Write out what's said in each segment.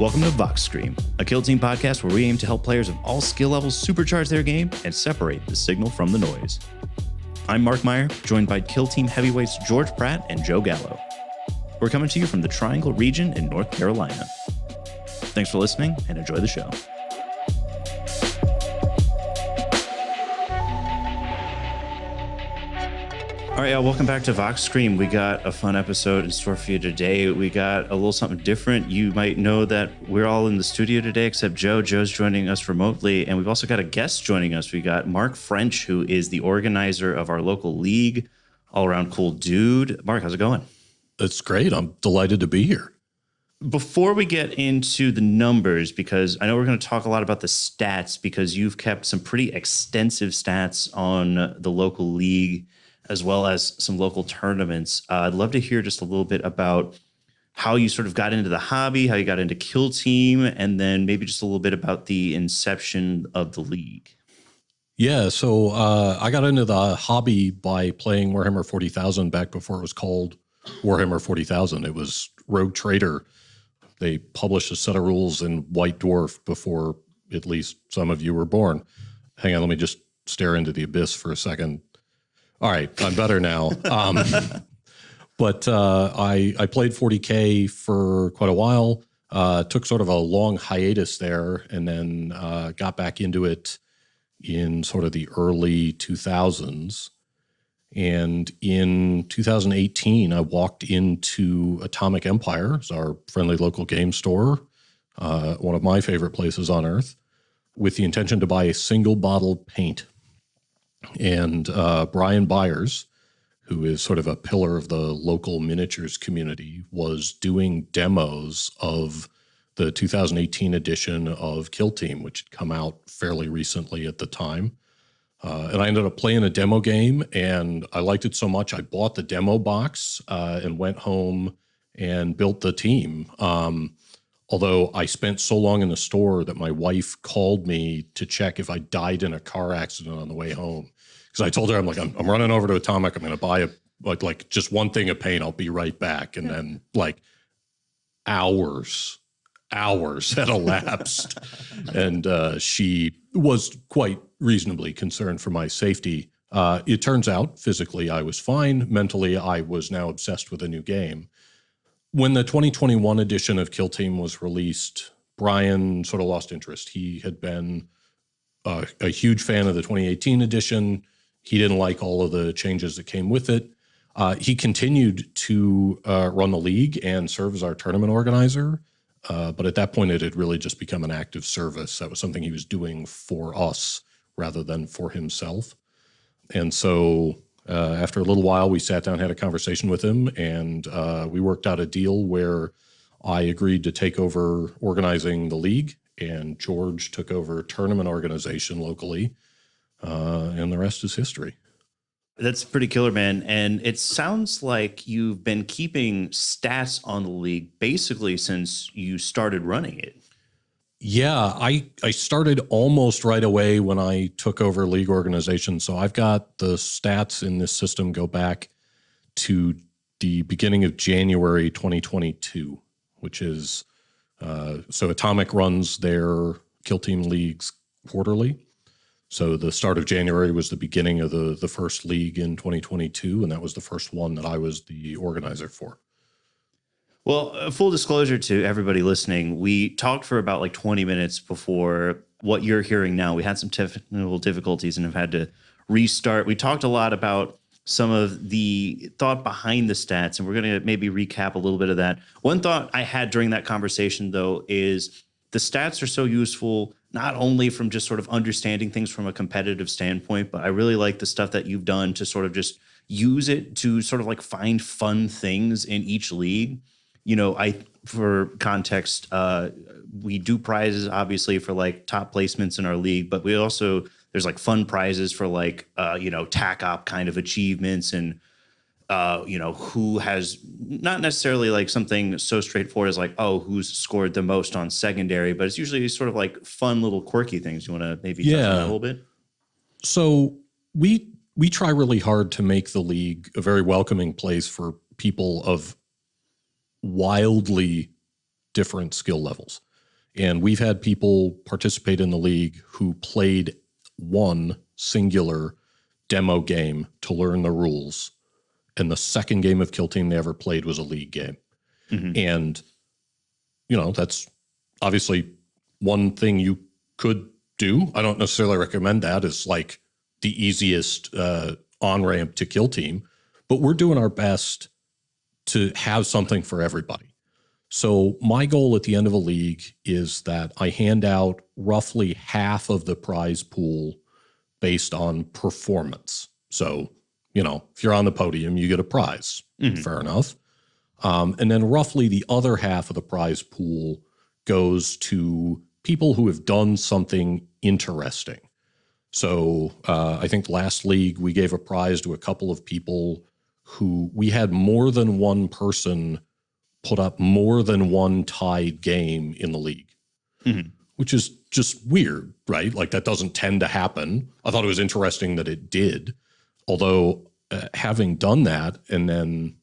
Welcome to Vox Scream, a Kill Team podcast where we aim to help players of all skill levels supercharge their game and separate the signal from the noise. I'm Mark Meyer, joined by Kill Team heavyweights George Pratt and Joe Gallo. We're coming to you from the Triangle region in North Carolina. Thanks for listening and enjoy the show. All right, y'all, welcome back to Vox Scream. We got a fun episode in store for you today. We got a little something different. You might know that we're all in the studio today except Joe. Joe's joining us remotely, and we've also got a guest joining us. We got Mark French, who is the organizer of our local league, all-around cool dude. Mark, how's it going? It's great. I'm delighted to be here. Before we get into the numbers, because I know we're going to talk a lot about the stats, because you've kept some pretty extensive stats on the local league, as well as some local tournaments. I'd love to hear just a little bit about how you sort of got into the hobby, how you got into Kill Team, and then maybe just a little bit about the inception of the league. Yeah, so I got into the hobby by playing Warhammer 40,000 back before it was called Warhammer 40,000. It was Rogue Trader. They published a set of rules in White Dwarf before at least some of you were born. Hang on, let me just stare into the abyss for a second. All right, I'm better now. But I played 40K for quite a while, took sort of a long hiatus there, and then got back into it in sort of the early 2000s. And in 2018, I walked into Atomic Empire, it's our friendly local game store, one of my favorite places on earth, with the intention to buy a single bottle paint. And Brian Byers, who is sort of a pillar of the local miniatures community, was doing demos of the 2018 edition of Kill Team, which had come out fairly recently at the time. And I ended up playing a demo game, and I liked it so much, I bought the demo box and went home and built the team. Although I spent so long in the store that my wife called me to check if I died in a car accident on the way home. Because I told her, I'm running over to Atomic. I'm going to buy like just one thing of paint. I'll be right back. And then like hours had elapsed. And she was quite reasonably concerned for my safety. It turns out physically I was fine. Mentally, I was now obsessed with a new game. When the 2021 edition of Kill Team was released, Brian sort of lost interest. He had been a huge fan of the 2018 edition. He didn't like all of the changes that came with it. He continued to run the league and serve as our tournament organizer. But at that point, it had really just become an active service. That was something he was doing for us rather than for himself. And so after a little while, we sat down, had a conversation with him, and we worked out a deal where I agreed to take over organizing the league, and George took over tournament organization locally, and the rest is history. That's pretty killer, man. And it sounds like you've been keeping stats on the league basically since you started running it. Yeah, I started almost right away when I took over league organization. So I've got the stats in this system go back to the beginning of January 2022, which is, so Atomic runs their Kill Team leagues quarterly. So the start of January was the beginning of the first league in 2022, and that was the first one that I was the organizer for. Well, full disclosure to everybody listening, we talked for about like 20 minutes before what you're hearing now. We had some technical difficulties and have had to restart. We talked a lot about some of the thought behind the stats, and we're going to maybe recap a little bit of that. One thought I had during that conversation, though, is the stats are so useful, not only from just sort of understanding things from a competitive standpoint, but I really like the stuff that you've done to sort of just use it to sort of like find fun things in each league. You know, for context, we do prizes obviously for like top placements in our league, but we also, there's like fun prizes for like, TAC op kind of achievements and, who has not necessarily like something so straightforward as like, oh, who's scored the most on secondary, but it's usually sort of like fun little quirky things. You want to maybe touch on that a little bit? So we try really hard to make the league a very welcoming place for people of wildly different skill levels. And we've had people participate in the league who played one singular demo game to learn the rules. And the second game of Kill Team they ever played was a league game. And, that's obviously one thing you could do. I don't necessarily recommend that as like the easiest on-ramp to Kill Team, but we're doing our best to have something for everybody. So my goal at the end of a league is that I hand out roughly half of the prize pool based on performance. So, if you're on the podium, you get a prize. Fair enough. And then roughly the other half of the prize pool goes to people who have done something interesting. So I think last league we gave a prize to a couple of people who we had more than one person put up more than one tied game in the league, which is just weird, right? Like that doesn't tend to happen. I thought it was interesting that it did. Although having done that and then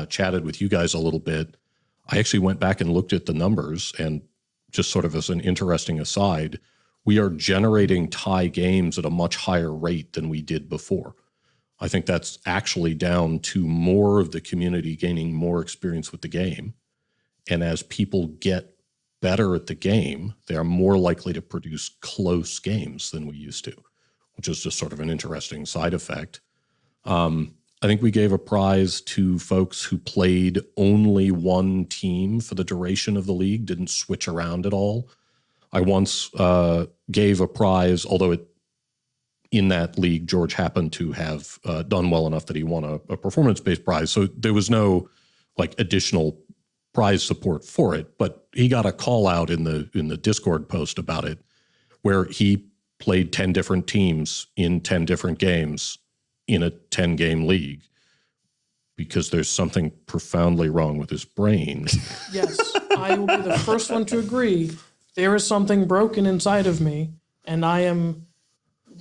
chatted with you guys a little bit, I actually went back and looked at the numbers, and just sort of as an interesting aside, we are generating tie games at a much higher rate than we did before. I think that's actually down to more of the community gaining more experience with the game. And as people get better at the game, they are more likely to produce close games than we used to, which is just sort of an interesting side effect. I think we gave a prize to folks who played only one team for the duration of the league, didn't switch around at all. I once gave a prize, although in that league, George happened to have done well enough that he won a performance-based prize. So there was no additional prize support for it, but he got a call out in the Discord post about it, where he played 10 different teams in 10 different games in a 10-game league because there's something profoundly wrong with his brain. Yes, I will be the first one to agree. There is something broken inside of me, and I am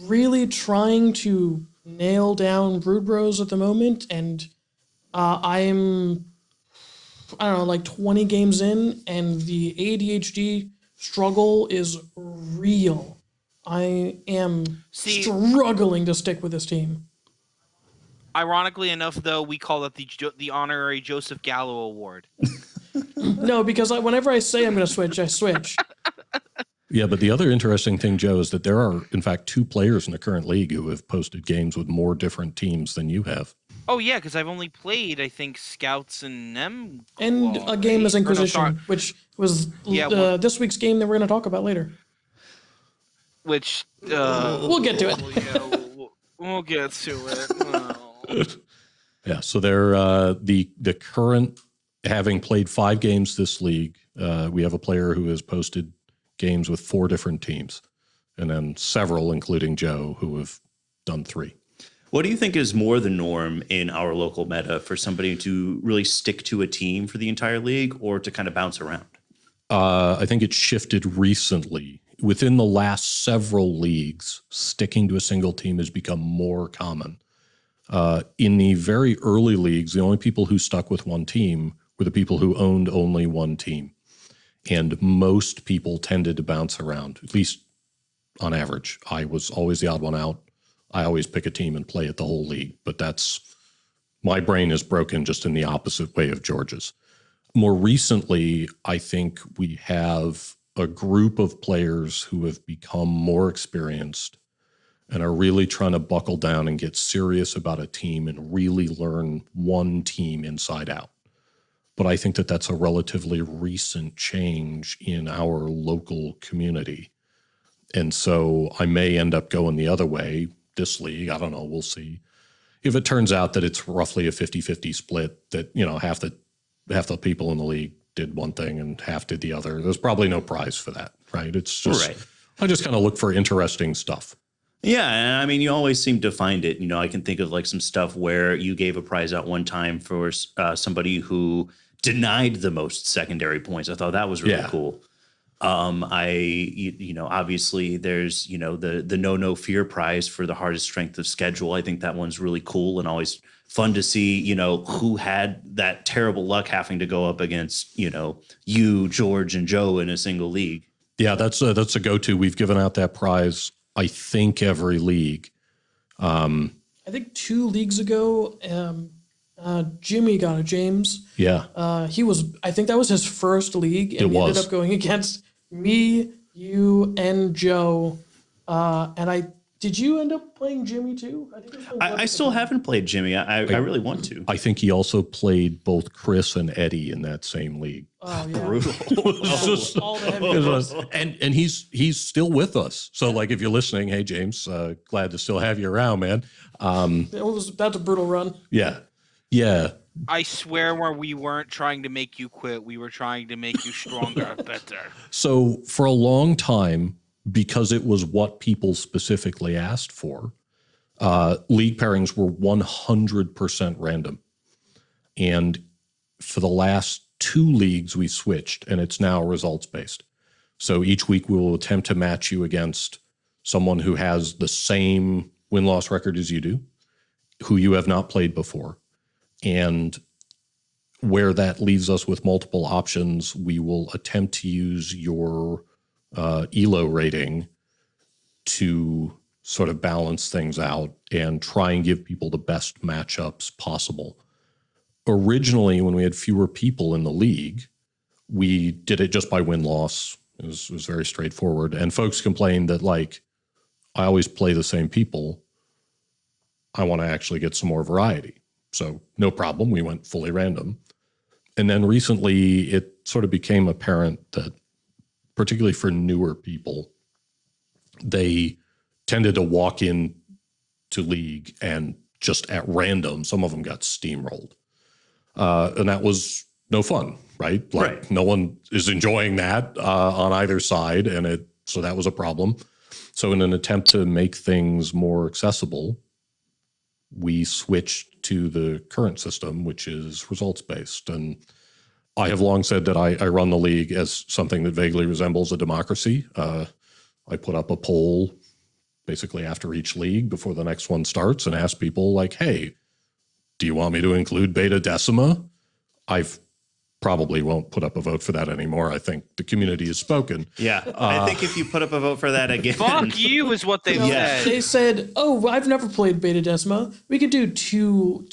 really trying to nail down Brood Bros at the moment, and I'm, I don't know, like 20 games in, and the ADHD struggle is real. I am struggling to stick with this team. Ironically enough, though, we call it the honorary Joseph Gallo Award. No, because whenever I say I'm going to switch, I switch. Yeah, but the other interesting thing, Joe, is that there are, in fact, 2 players in the current league who have posted games with more different teams than you have. Oh, yeah, because I've only played, I think, Scouts and M. And a game as Inquisition, which was this week's game that we're going to talk about later. Which... we'll get to it. Yeah, we'll get to it. Yeah, so they're the current, having played 5 games this league, we have a player who has posted games with 4 different teams, and then several, including Joe, who have done 3. What do you think is more the norm in our local meta for somebody to really stick to a team for the entire league or to kind of bounce around? I think it's shifted recently. Within the last several leagues, sticking to a single team has become more common. In the very early leagues, the only people who stuck with one team were the people who owned only one team. And most people tended to bounce around, at least on average. I was always the odd one out. I always pick a team and play it the whole league. But my brain is broken just in the opposite way of George's. More recently, I think we have a group of players who have become more experienced and are really trying to buckle down and get serious about a team and really learn one team inside out. But I think that that's a relatively recent change in our local community. And so I may end up going the other way this league. I don't know. We'll see. If it turns out that it's roughly a 50-50 split, that, half the people in the league did one thing and half did the other, there's probably no prize for that, right? It's just, right. I just kind of look for interesting stuff. Yeah, and I mean, you always seem to find it. I can think of like some stuff where you gave a prize out one time for somebody who denied the most secondary points. I thought that was really cool. Obviously there's, the no fear prize for the hardest strength of schedule. I think that one's really cool and always fun to see, you know, who had that terrible luck having to go up against, you know, you, George, and Joe in a single league. Yeah, that's a go-to. We've given out that prize, I think, every league. I think 2 leagues ago, Jimmy got it, James. Yeah. I think that was his first league, and he ended up going against me, you, and Joe. Did you end up playing Jimmy too? I think I still haven't played Jimmy. I really want to. I think he also played both Chris and Eddie in that same league. Oh, yeah. Brutal. All the heavy hitters. And he's still with us. So like if you're listening, hey James, glad to still have you around, man. That's a brutal run. Yeah. Yeah. I swear when we weren't trying to make you quit, we were trying to make you stronger, better. So for a long time, because it was what people specifically asked for, league pairings were 100% random. And for the last 2 leagues, we switched, and it's now results-based. So each week we will attempt to match you against someone who has the same win-loss record as you do, who you have not played before. And where that leaves us with multiple options, we will attempt to use your ELO rating to sort of balance things out and try and give people the best matchups possible. Originally, when we had fewer people in the league, we did it just by win-loss. It was very straightforward. And folks complained that, like, I always play the same people. I want to actually get some more variety. So no problem. We went fully random. And then recently, it sort of became apparent that, particularly for newer people, they tended to walk in to league and just at random, some of them got steamrolled. And that was no fun, right? Like no one is enjoying that on either side. And so that was a problem. So in an attempt to make things more accessible, we switched to the current system, which is results-based. And I have long said that I run the league as something that vaguely resembles a democracy. I put up a poll basically after each league before the next one starts and ask people like, hey, do you want me to include Beta Decima? I've probably won't put up a vote for that anymore. I think the community has spoken. Yeah, I think if you put up a vote for that again, Fuck you is what they said. They said, "Oh, I've never played Beta Decima. We could do two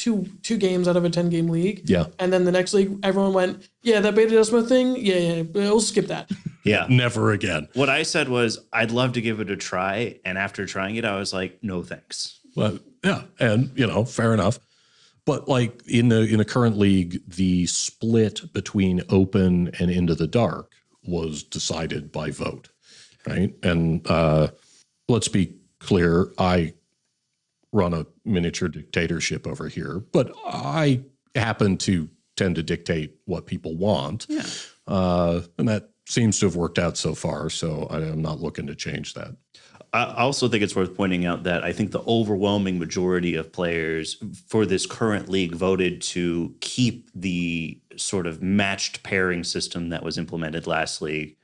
games out of a 10-game league." Yeah, and then the next league, everyone went, "Yeah, that Beta Decima thing. Yeah, we'll skip that." Yeah, never again. What I said was, I'd love to give it a try, and after trying it, I was like, no thanks. Well, yeah, and fair enough. But like in the current league, the split between open and into the dark was decided by vote, right? And let's be clear, I run a miniature dictatorship over here, but I happen to tend to dictate what people want. Yeah. And that seems to have worked out so far, so I'm not looking to change that. I also think it's worth pointing out that I think the overwhelming majority of players for this current league voted to keep the sort of matched pairing system that was implemented last league.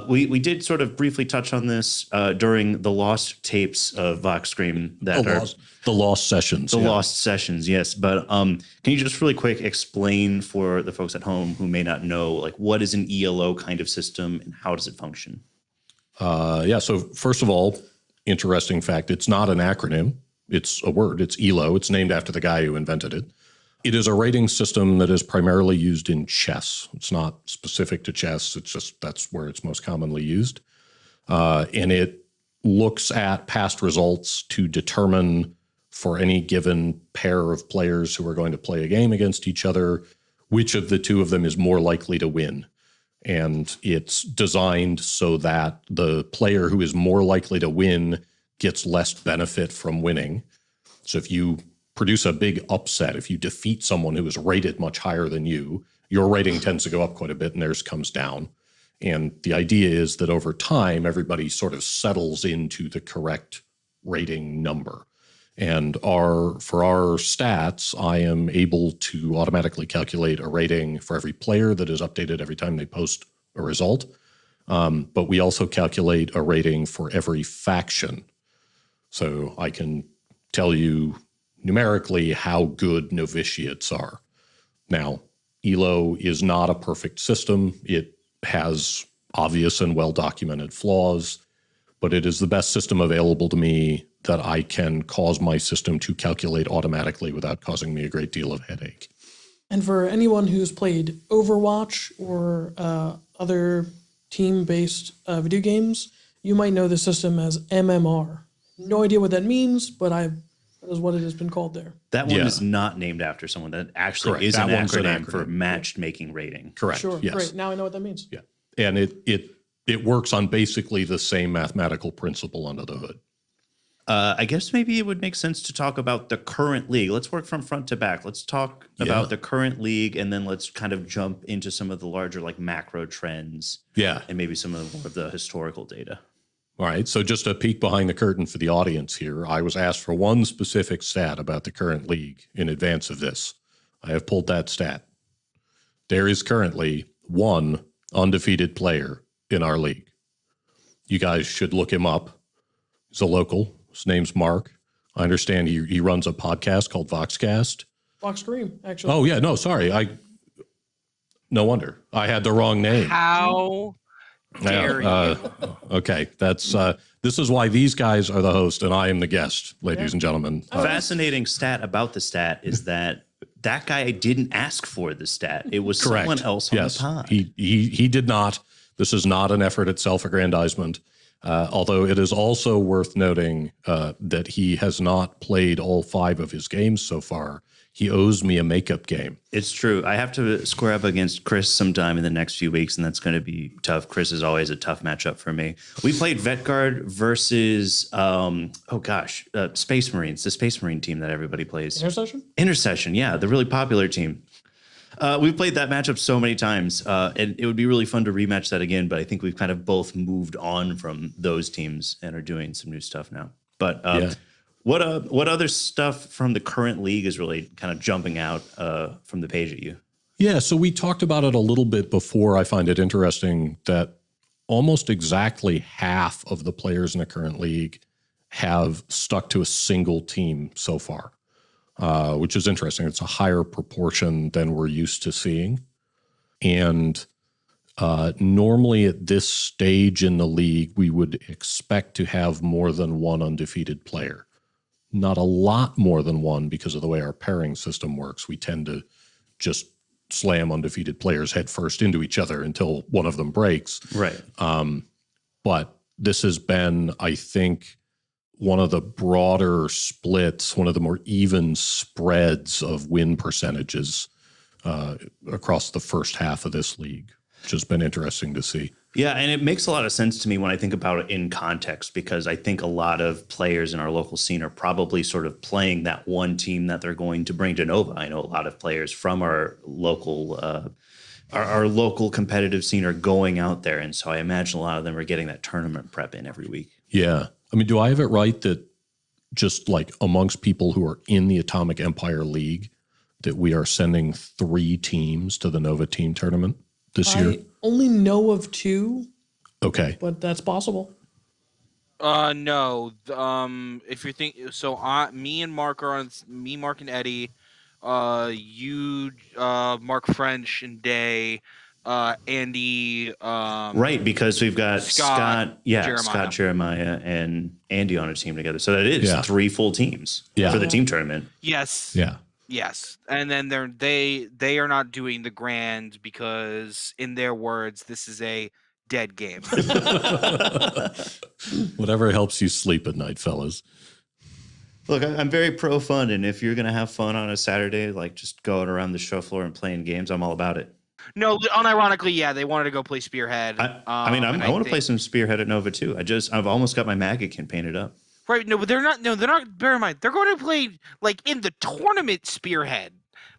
We did sort of briefly touch on this during the lost tapes of Vox Scream. The lost sessions. The lost sessions, yes. But can you just really quick explain for the folks at home who may not know, like, what is an ELO kind of system and how does it function? So first of all, interesting fact, it's not an acronym. It's a word. It's ELO. It's named after the guy who invented it. It is a rating system that is primarily used in chess. It's not specific to chess. It's just that's where it's most commonly used. And it looks at past results to determine for any given pair of players who are going to play a game against each other, which of the two of them is more likely to win. And it's designed so that the player who is more likely to win gets less benefit from winning. So if you produce a big upset, if you defeat someone who is rated much higher than you, your rating tends to go up quite a bit and theirs comes down. And the idea is that over time, everybody sort of settles into the correct rating number. And for our stats, I am able to automatically calculate a rating for every player that is updated every time they post a result. But we also calculate a rating for every faction. So I can tell you numerically how good novitiates are. Now, ELO is not a perfect system. It has obvious and well-documented flaws, but it is the best system available to me that I can cause my system to calculate automatically without causing me a great deal of headache. And for anyone who's played Overwatch or other team-based video games, you might know the system as MMR. No idea what that means, but that is what it has been called there. That one is not named after someone. That actually Correct. is That an one's an acronym acronym. for matchmaking rating. Correct. Sure, Yes. great. Now I know what that means. Yeah. And it works on basically the same mathematical principle under the hood. I guess maybe it would make sense to talk about the current league. Let's work from front to back. Let's talk about the current league, and then let's kind of jump into some of the larger like macro trends. Yeah. And maybe some of the historical data. All right. So just a peek behind the curtain for the audience here. I was asked for one specific stat about the current league in advance of this. I have pulled that stat. There is currently one undefeated player in our league. You guys should look him up. He's a local. His name's Mark. I understand he runs a podcast called Voxcast. Vox Cream, actually. Oh, yeah. No, sorry. No wonder. I had the wrong name. How dare you? Okay. That's this is why these guys are the host and I am the guest, ladies and gentlemen. Fascinating stat about the stat is that guy didn't ask for the stat. It was Correct. someone else on Yes. the pod. He did not. This is not an effort at self-aggrandizement. Although it is also worth noting that he has not played all 5 of his games so far. He owes me a makeup game. It's true. I have to square up against Chris sometime in the next few weeks, and that's going to be tough. Chris is always a tough matchup for me. We played Vetguard versus, Space Marines, the Space Marine team that everybody plays. Intercession, yeah, the really popular team. We've played that matchup so many times, and it would be really fun to rematch that again, but I think we've kind of both moved on from those teams and are doing some new stuff now. But what other stuff from the current league is really kind of jumping out from the page at you? Yeah, so we talked about it a little bit before. I find it interesting that almost exactly half of the players in the current league have stuck to a single team so far. Which is interesting. It's a higher proportion than we're used to seeing. And normally at this stage in the league, we would expect to have more than one undefeated player. Not a lot more than one because of the way our pairing system works. We tend to just slam undefeated players head first into each other until one of them breaks. Right. But this has been, I think, one of the broader splits, one of the more even spreads of win percentages across the first half of this league, which has been interesting to see. Yeah, and it makes a lot of sense to me when I think about it in context, because I think a lot of players in our local scene are probably sort of playing that one team that they're going to bring to Nova. I know a lot of players from our local our local competitive scene are going out there, and so I imagine a lot of them are getting that tournament prep in every week. Yeah. I mean, do I have it right that just like amongst people who are in the Atomic Empire League, that we are sending 3 teams to the Nova Team Tournament this year? I only know of 2. Okay. But that's possible. No. If you're thinking, so me and Mark are on. Me, Mark, and Eddie. You, Mark French and Day. Andy. Right, because we've got Scott Jeremiah, and Andy on a team together. So that is 3 full teams for the team tournament. Yes. Yeah. Yes, and then they are not doing the grand because, in their words, this is a dead game. Whatever helps you sleep at night, fellas. Look, I'm very pro fun, and if you're going to have fun on a Saturday, like just going around the show floor and playing games, I'm all about it. No, unironically, yeah, they wanted to go play Spearhead. I want to play some Spearhead at Nova too. I've almost got my Magakin painted up. Right, no, but they're not. No, they're not. Bear in mind, they're going to play like in the tournament Spearhead.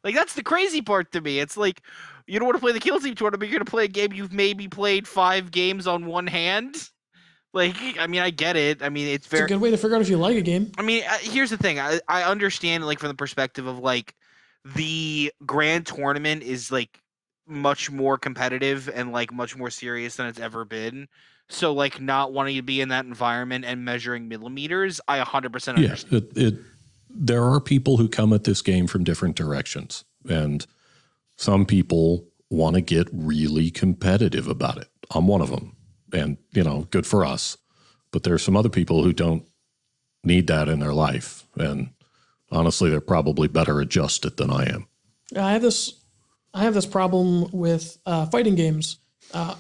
Like that's the crazy part to me. It's like you don't want to play the Kill Team tournament. You're going to play a game you've maybe played 5 games on one hand. Like, I mean, I get it. I mean, it's a good way to figure out if you like a game. I mean, here's the thing. I understand, like, from the perspective of like the grand tournament is like much more competitive and like much more serious than it's ever been. So, like, not wanting to be in that environment and measuring millimeters, I 100% understand. Yeah, there are people who come at this game from different directions, and some people want to get really competitive about it. I'm one of them, and good for us. But there's some other people who don't need that in their life, and honestly, they're probably better adjusted than I am. I have this problem with fighting games.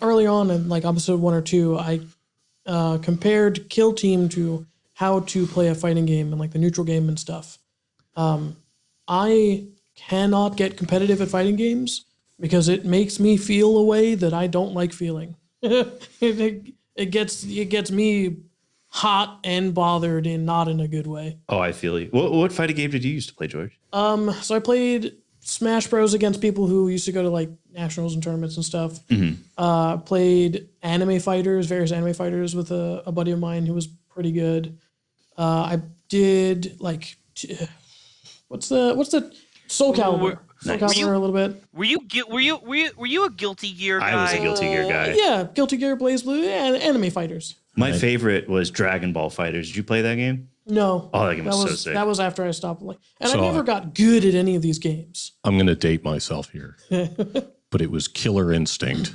Early on in like episode 1 or 2, I compared Kill Team to how to play a fighting game and like the neutral game and stuff. I cannot get competitive at fighting games because it makes me feel a way that I don't like feeling. It gets me hot and bothered and not in a good way. Oh, I feel you. What fighting game did you used to play, George? So I played Smash Bros against people who used to go to like nationals and tournaments and stuff. Played various anime fighters with a buddy of mine who was pretty good. I did like what's the Soul Calibur? Soul Calibur a little bit. Were you a Guilty Gear guy? I was a Guilty Gear guy. Yeah, Guilty Gear, Blaze Blue, and anime fighters. My favorite was Dragon Ball Fighters. Did you play that game? No. Oh, that game was so sick. That was after I stopped playing. And I never got good at any of these games. I'm going to date myself here, but it was Killer Instinct.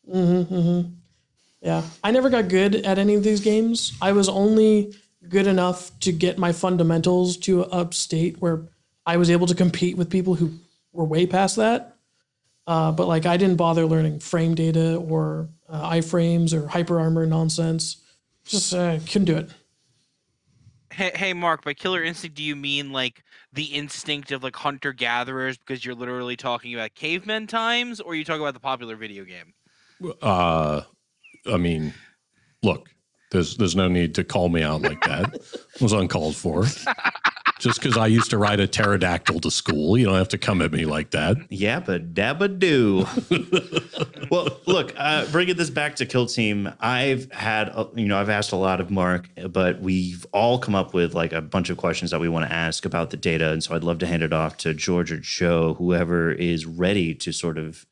Yeah. I never got good at any of these games. I was only good enough to get my fundamentals to an up state where I was able to compete with people who were way past that. But like I didn't bother learning frame data or iframes or hyper armor nonsense. Just couldn't do it. Hey, Mark, by Killer Instinct, do you mean like the instinct of like hunter-gatherers because you're literally talking about cavemen times, or are you talking about the popular video game? I mean, look, there's no need to call me out like that. It was uncalled for. Just because I used to ride a pterodactyl to school, you don't have to come at me like that. Yabba dabba do. Well, look, bringing this back to Kill Team, I've asked a lot of Mark, but we've all come up with like a bunch of questions that we want to ask about the data. And so I'd love to hand it off to George or Joe, whoever is ready to sort of,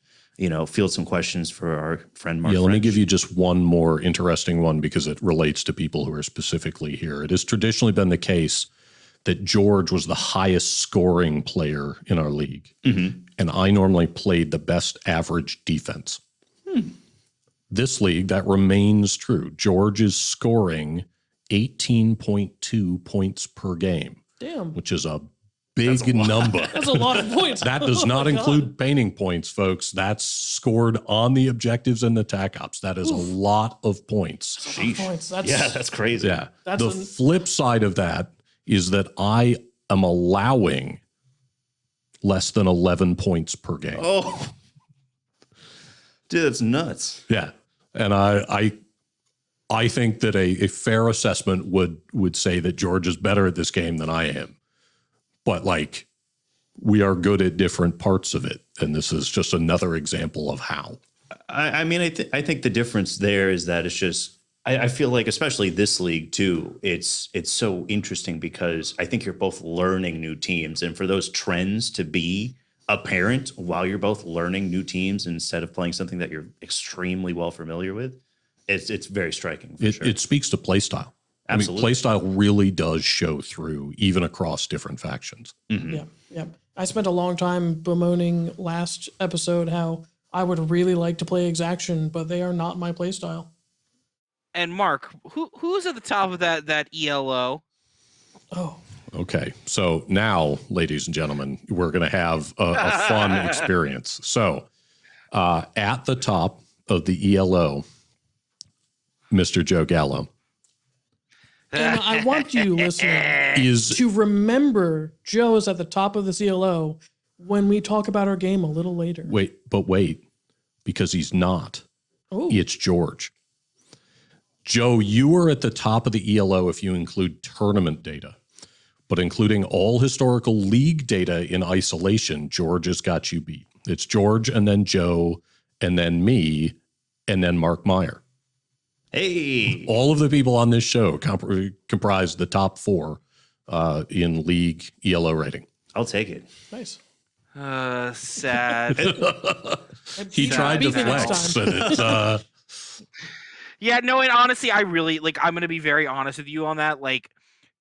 field some questions for our friend Mark. Yeah, let me give you just one more interesting one because it relates to people who are specifically here. It has traditionally been the case that George was the highest scoring player in our league. And I normally played the best average defense. This league, that remains true. George is scoring 18.2 points per game. Damn. Which is a big number. That's a lot of points. That does not include painting points, folks. That's scored on the objectives and the attack ops. That is a lot of points. Points. That's crazy. Yeah. The flip side of that is that I am allowing less than 11 points per game. Oh, dude, that's nuts. Yeah. And I think that a fair assessment would say that George is better at this game than I am. But like, we are good at different parts of it. And this is just another example of how. I think the difference there is that it's just, I feel like, especially this league too, it's so interesting because I think you're both learning new teams, and for those trends to be apparent while you're both learning new teams instead of playing something that you're extremely well familiar with, it's very striking. It speaks to play style. Absolutely. I mean, play style really does show through even across different factions. Yeah. I spent a long time bemoaning last episode how I would really like to play Exaction, but they are not my play style. And Mark, who's at the top of that ELO? Oh. Okay. So now, ladies and gentlemen, we're going to have a fun experience. So at the top of the ELO, Mr. Joe Gallo. And I want you, listener, to remember Joe is at the top of the CLO when we talk about our game a little later. Wait, because he's not. Oh. It's George. Joe, you are at the top of the ELO if you include tournament data. But including all historical league data in isolation, George has got you beat. It's George and then Joe and then me and then Mark Meyer. Hey. All of the people on this show comprise the top 4 in league ELO rating. I'll take it. Nice. Sad. He tried to flex, but it's Yeah, no, and honestly, I really I'm gonna be very honest with you on that. Like,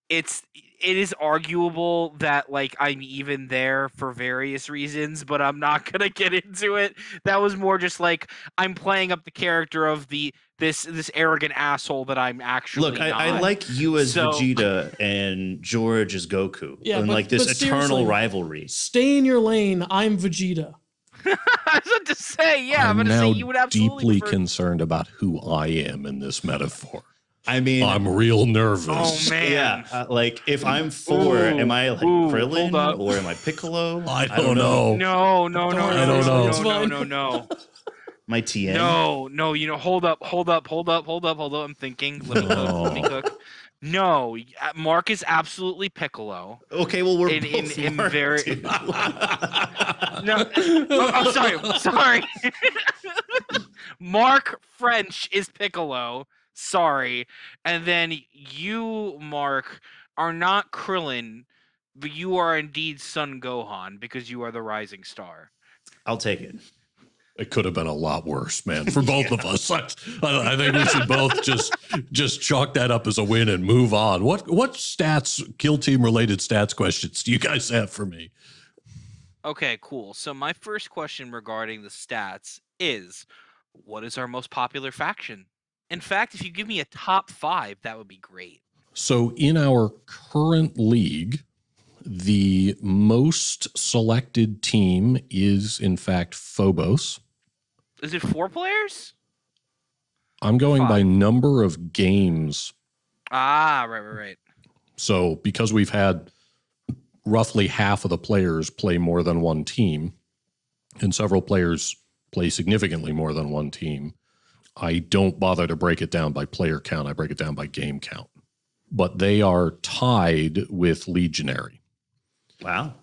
it's it is arguable that like I'm even there for various reasons, but I'm not gonna get into it. That was more just like I'm playing up the character of this arrogant asshole that I'm actually Look, not. I like you as So- Vegeta and George as Goku, Yeah, and but- like this but eternal seriously, rivalry. Stay in your lane. I'm Vegeta. I was about to say, yeah, I'm I'm gonna say now you would absolutely deeply prefer- concerned about who I am in this metaphor. I mean, I'm real nervous. Oh man. yeah, like if I'm 4, Ooh, am I like ooh, Krillin hold up. or am I Piccolo? I don't know. No, Don't worry, I don't know. it's fine. no. My TN? No, hold up. I'm thinking. Let me cook. No, Mark is absolutely Piccolo. Okay, well we're In- both in Mark, very- dude. No, I'm sorry. Mark French is Piccolo. Sorry. And then you, Mark, are not Krillin, but you are indeed Son Gohan because you are the rising star. I'll take it. It could have been a lot worse, man, for both of us. I think we should both just chalk that up as a win and move on. What stats, kill team related stats questions do you guys have for me? Okay, cool. So my first question regarding the stats is, what is our most popular faction? In fact, if you give me a top 5, that would be great. So in our current league, the most selected team is in fact Phobos. Is it 4 players? I'm going by 5. number of games. Ah, right. So because we've had roughly half of the players play more than one team, and several players play significantly more than one team, I don't bother to break it down by player count. I break it down by game count. But they are tied with Legionary. Wow.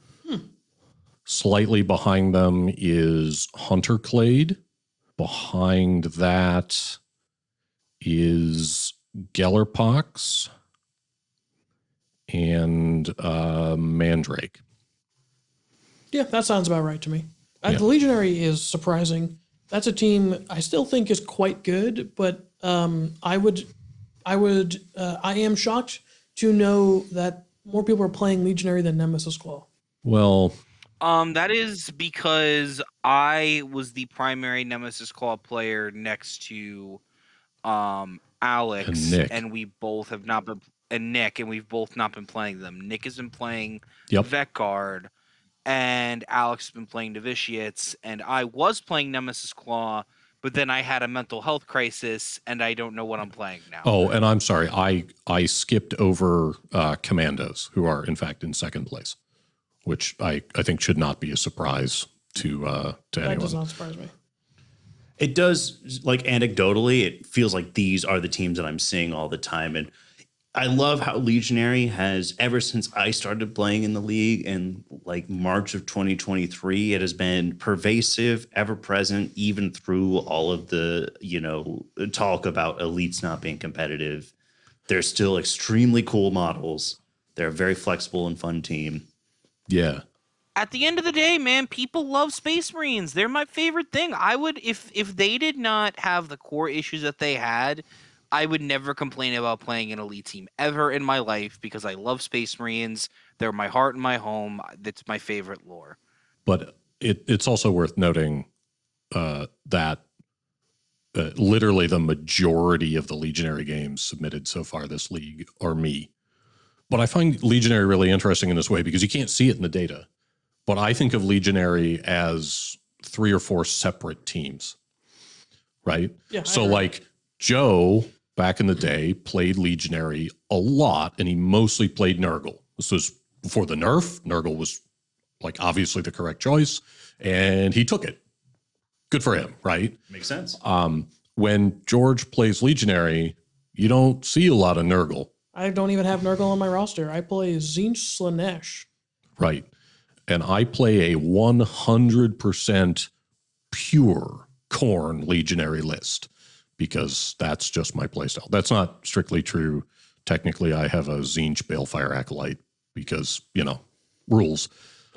Slightly behind them is Hunter Clade. Behind that is Gellerpox and Mandrake. Yeah, that sounds about right to me. Yeah. The Legionary is surprising. That's a team I still think is quite good, but I am shocked to know that more people are playing Legionary than Nemesis Claw. Well, That is because I was the primary Nemesis Claw player next to Alex, And Nick. and we both have not been and Nick, and we've both not been playing them. Nick has been playing Yep. Vet Guard, and Alex has been playing Novitiates, and I was playing Nemesis Claw, but then I had a mental health crisis, and I don't know what I'm playing now. oh, and I'm sorry, I skipped over Commandos, who are in fact in second place, which I think should not be a surprise to That anyone. does not surprise me. It does, like anecdotally, it feels like these are the teams that I'm seeing all the time. And I love how Legionary has, ever since I started playing in the league in like March of 2023, it has been pervasive, ever present, even through all of the, talk about elites not being competitive. They're still extremely cool models. They're a very flexible and fun team. Yeah. At the end of the day, man, people love Space Marines. They're my favorite thing. I would, if they did not have the core issues that they had, I would never complain about playing an elite team ever in my life because I love Space Marines. They're my heart and my home. That's my favorite lore. But it's also worth noting that literally the majority of the Legionary games submitted so far this league are me. But I find Legionary really interesting in this way because you can't see it in the data. But I think of Legionary as 3 or 4 separate teams, right? Yeah, I So agree. like Joe back in the day played Legionary a lot, and he mostly played Nurgle. This was before the nerf. Nurgle was like obviously the correct choice, and he took it. Good for him, right? Makes sense. When George plays Legionary, you don't see a lot of Nurgle, I don't even have Nurgle on my roster. I play Zinch Slanesh. right? And I play a 100% pure Khorne Legionary list because that's just my playstyle. That's not strictly true. Technically, I have a Zinch Balefire Acolyte because, rules.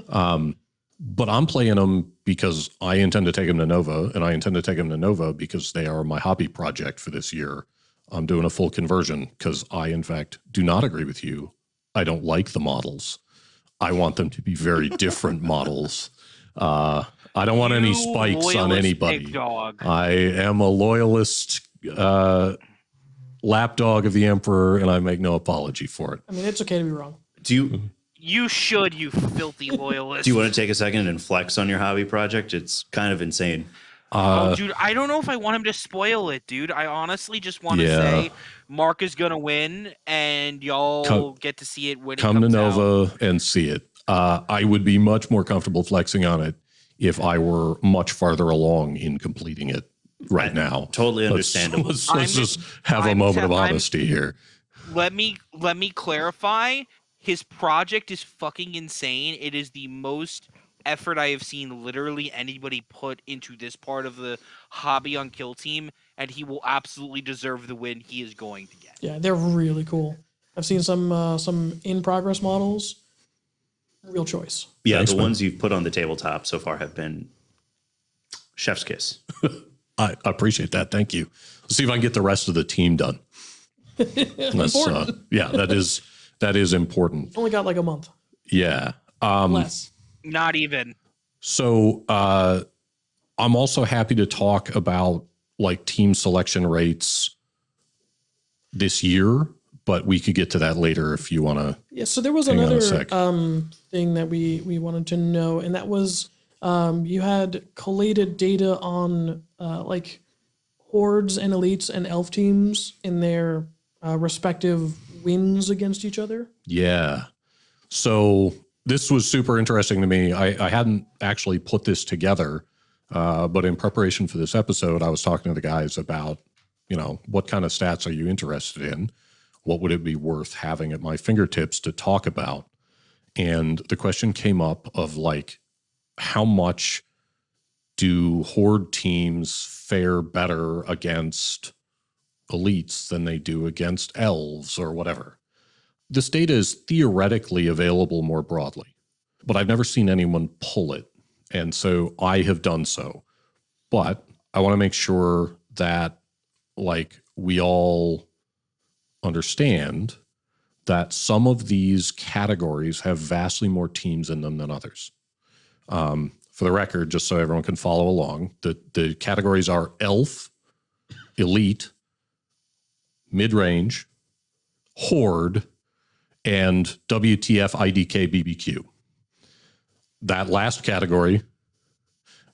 But I'm playing them because I intend to take them to Nova, and I intend to take them to Nova because they are my hobby project for this year. I'm doing a full conversion because I, in fact, do not agree with you I don't like the models. I want them to be very different models. I don't want any spikes on anybody. Dog. I am a loyalist lapdog of the Emperor, and I make no apology for it. I mean, it's okay to be wrong. You should, you filthy loyalist. Do you want to take a second and flex on your hobby project? It's kind of insane. Dude, I don't know if I want him to spoil it, dude. I honestly just want to say Mark is going to win, and y'all get to see it when it comes out. Come to Nova and see it. I would be much more comfortable flexing on it if I were much farther along in completing it right now. Totally understandable. Let's just have a moment of honesty here. Let me clarify. His project is fucking insane. It is the most effort I have seen literally anybody put into this part of the hobby on Kill Team, and he will absolutely deserve the win he is going to get. Yeah, they're really cool. I've seen some in-progress models. Real choice. Yeah, Thanks, the man. ones you've put on the tabletop so far have been chef's kiss. I appreciate that. Thank you. Let's see if I can get the rest of the team done. That is important. Only got like a month. Yeah. Less. Not even. So I'm also happy to talk about like team selection rates this year, but we could get to that later if you want to. Yeah, so there was hang on a another sec. thing that we wanted to know, and that was you had collated data on like hordes and elites and elf teams in their respective wins against each other. Yeah. So this was super interesting to me. I hadn't actually put this together, but in preparation for this episode, I was talking to the guys about, what kind of stats are you interested in? What would it be worth having at my fingertips to talk about? And the question came up of like, how much do horde teams fare better against elites than they do against elves or whatever? This data is theoretically available more broadly, but I've never seen anyone pull it. And so I have done so. But I want to make sure that like we all understand that some of these categories have vastly more teams in them than others. For the record, just so everyone can follow along, the categories are elf, elite, midrange, horde, and WTF IDK BBQ. That last category,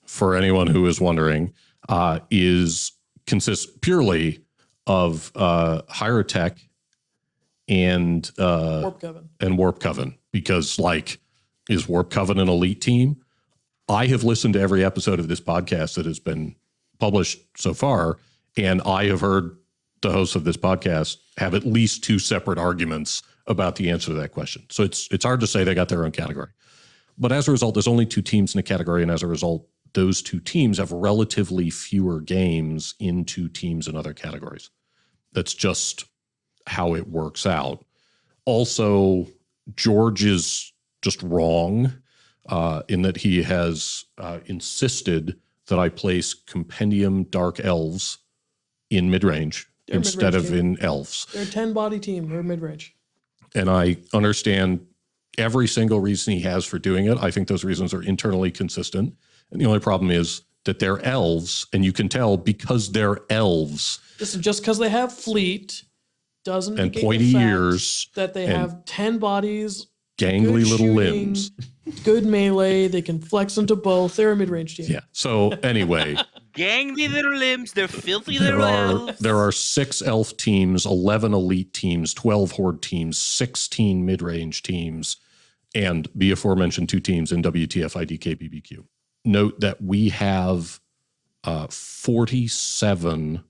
for anyone who is wondering, consists purely of higher tech and Warp Coven, because like, is Warp Coven an elite team? I have listened to every episode of this podcast that has been published so far, and I have heard the hosts of this podcast have at least two separate arguments about the answer to that question. So it's hard to say they got their own category. But as a result, there's only two teams in a category, and as a result, those two teams have relatively fewer games in two teams in other categories. That's just how it works out. Also, George is just wrong in that he has insisted that I place Compendium Dark Elves in midrange instead of in elves. They're a 10-body team. They're midrange. And I understand every single reason he has for doing it. I think those reasons are internally consistent. And the only problem is that they're elves, and you can tell because they're elves. Listen, just because they have fleet doesn't and negate pointy the fact ears that they have 10 bodies, gangly good little shooting, limbs. Good melee. They can flex into both. They're a mid-range team. Yeah. So anyway, Gangly little limbs, they're filthy little elves. there are 6 elf teams, 11 elite teams, 12 horde teams, 16 mid-range teams, and the aforementioned 2 teams in WTF IDK BBQ. Note that we have 47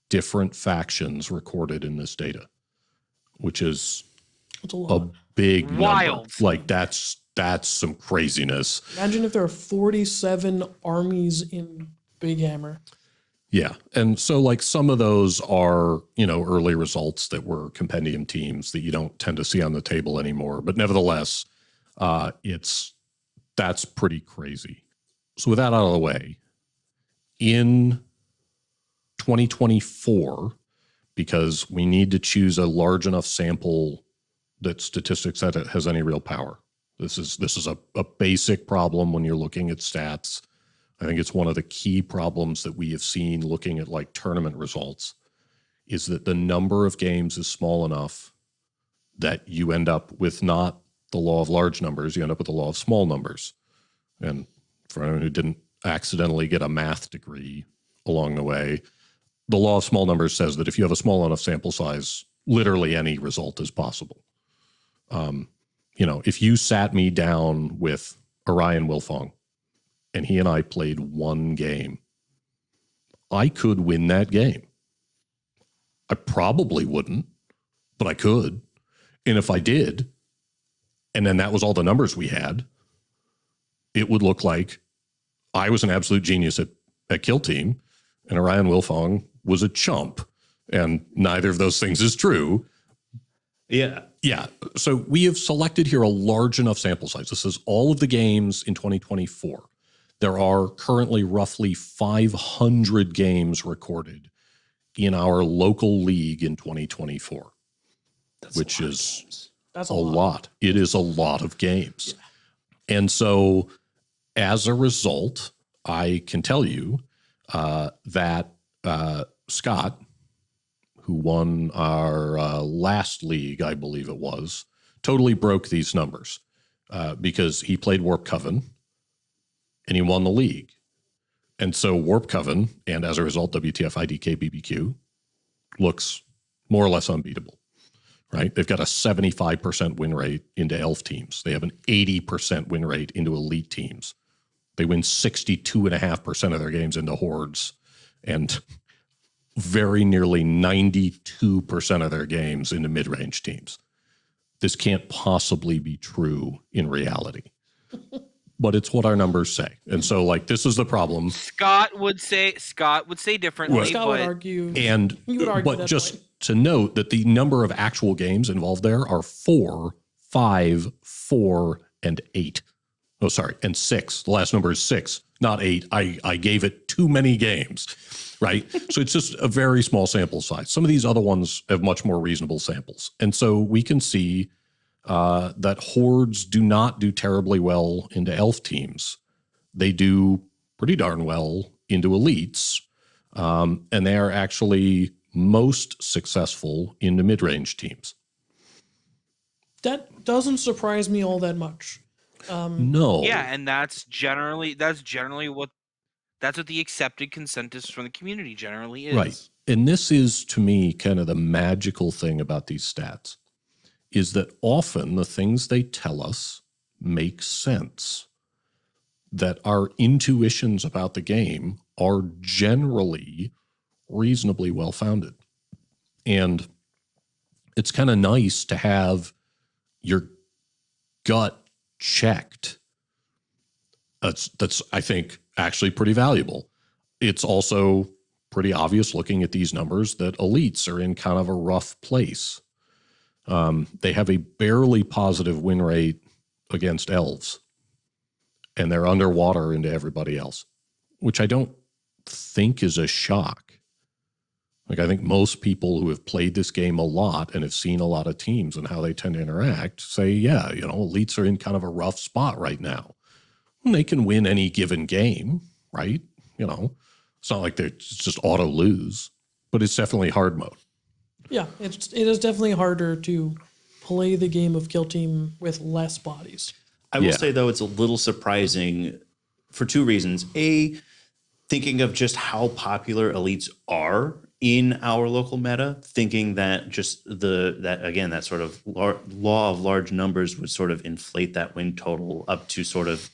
different factions recorded in this data, which is That's a lot. a big Wild. number. Like that's some craziness. Imagine if there are 47 armies in Big Hammer. Yeah. And so like some of those are, early results that were compendium teams that you don't tend to see on the table anymore. But nevertheless, that's pretty crazy. So with that out of the way, in 2024, because we need to choose a large enough sample that statistics has any real power. This is a basic problem when you're looking at stats. I think it's one of the key problems that we have seen looking at like tournament results, is that the number of games is small enough that you end up with not the law of large numbers, you end up with the law of small numbers. And for anyone who didn't accidentally get a math degree along the way, the law of small numbers says that if you have a small enough sample size, literally any result is possible. If you sat me down with Orion Wilfong and he and I played one game, I could win that game. I probably wouldn't, but I could. And if I did, and then that was all the numbers we had, it would look like I was an absolute genius at Kill Team and Orion Wilfong was a chump. And neither of those things is true. Yeah. Yeah. So we have selected here a large enough sample size. This is all of the games in 2024. There are currently roughly 500 games recorded in our local league in 2024, which is That's a lot. It is a lot of games. Yeah. And so as a result, I can tell you that Scott, who won our last league, I believe it was, totally broke these numbers because he played Warp Coven and he won the league. And so Warp Coven, and as a result, WTF IDK BBQ, looks more or less unbeatable, right? They've got a 75% win rate into elf teams. They have an 80% win rate into elite teams. They win 62.5% of their games into hordes, and very nearly 92% of their games into mid-range teams. This can't possibly be true in reality. But it's what our numbers say. And so, like, this is the problem. Scott would say differently. Well, Scott would argue. And You would argue but that just point. to note that the number of actual games involved there are 4, 5, 4, and 8. Oh, sorry, and 6. The last number is 6, not 8. I gave it too many games, right? So it's just a very small sample size. Some of these other ones have much more reasonable samples. And so we can see that hordes do not do terribly well into elf teams. They do pretty darn well into elites, and they are actually most successful into mid-range teams. That doesn't surprise me all that much. No. Yeah, and that's generally what the accepted consensus from the community generally is. Right. And this is, to me, kind of the magical thing about these stats, is that often the things they tell us make sense, that our intuitions about the game are generally reasonably well-founded. And it's kind of nice to have your gut checked. That's I think, actually pretty valuable. It's also pretty obvious looking at these numbers that elites are in kind of a rough place. They have a barely positive win rate against elves, and they're underwater into everybody else, which I don't think is a shock. Like, I think most people who have played this game a lot and have seen a lot of teams and how they tend to interact say, yeah, elites are in kind of a rough spot right now. And they can win any given game, right? It's not like it's just auto lose, but it's definitely hard mode. Yeah, it is definitely harder to play the game of Kill Team with less bodies. I will say, though, it's a little surprising for two reasons. A, thinking of just how popular elites are in our local meta, thinking that just that sort of law of large numbers would sort of inflate that win total up to sort of,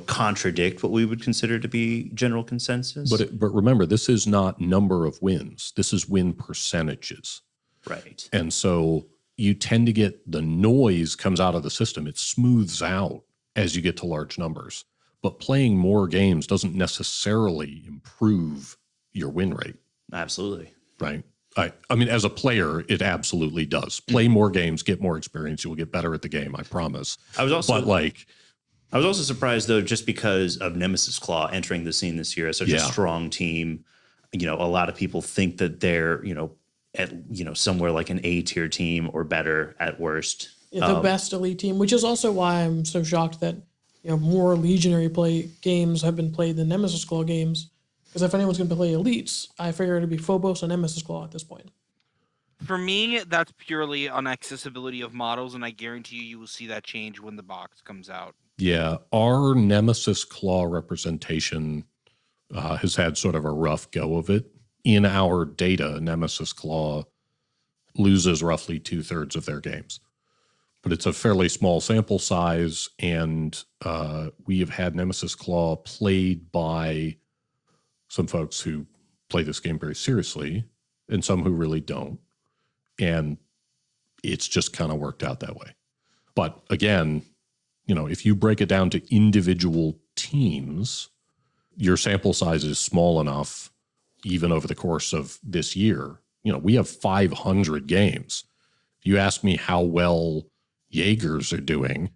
contradict what we would consider to be general consensus. But remember, this is not number of wins. This is win percentages. Right. And so you tend to get the noise comes out of the system. It smooths out as you get to large numbers. But playing more games doesn't necessarily improve your win rate. Absolutely. Right. I mean, as a player, it absolutely does. Play more games, get more experience. You will get better at the game, I promise. I was also surprised, though, just because of Nemesis Claw entering the scene this year as such a strong team. A lot of people think that they're, at somewhere like an A tier team or better at worst. Yeah, the best elite team, which is also why I'm so shocked that more Legionary play games have been played than Nemesis Claw games. Because if anyone's going to play elites, I figure it'd be Phobos and Nemesis Claw at this point. For me, that's purely on accessibility of models, and I guarantee you will see that change when the box comes out. Yeah, our Nemesis Claw representation has had sort of a rough go of it. In our data, Nemesis Claw loses roughly 2/3 of their games. But it's a fairly small sample size, and we have had Nemesis Claw played by some folks who play this game very seriously and some who really don't. And it's just kind of worked out that way. But again, if you break it down to individual teams, your sample size is small enough, even over the course of this year. We have 500 games. If you ask me how well Jaegers are doing,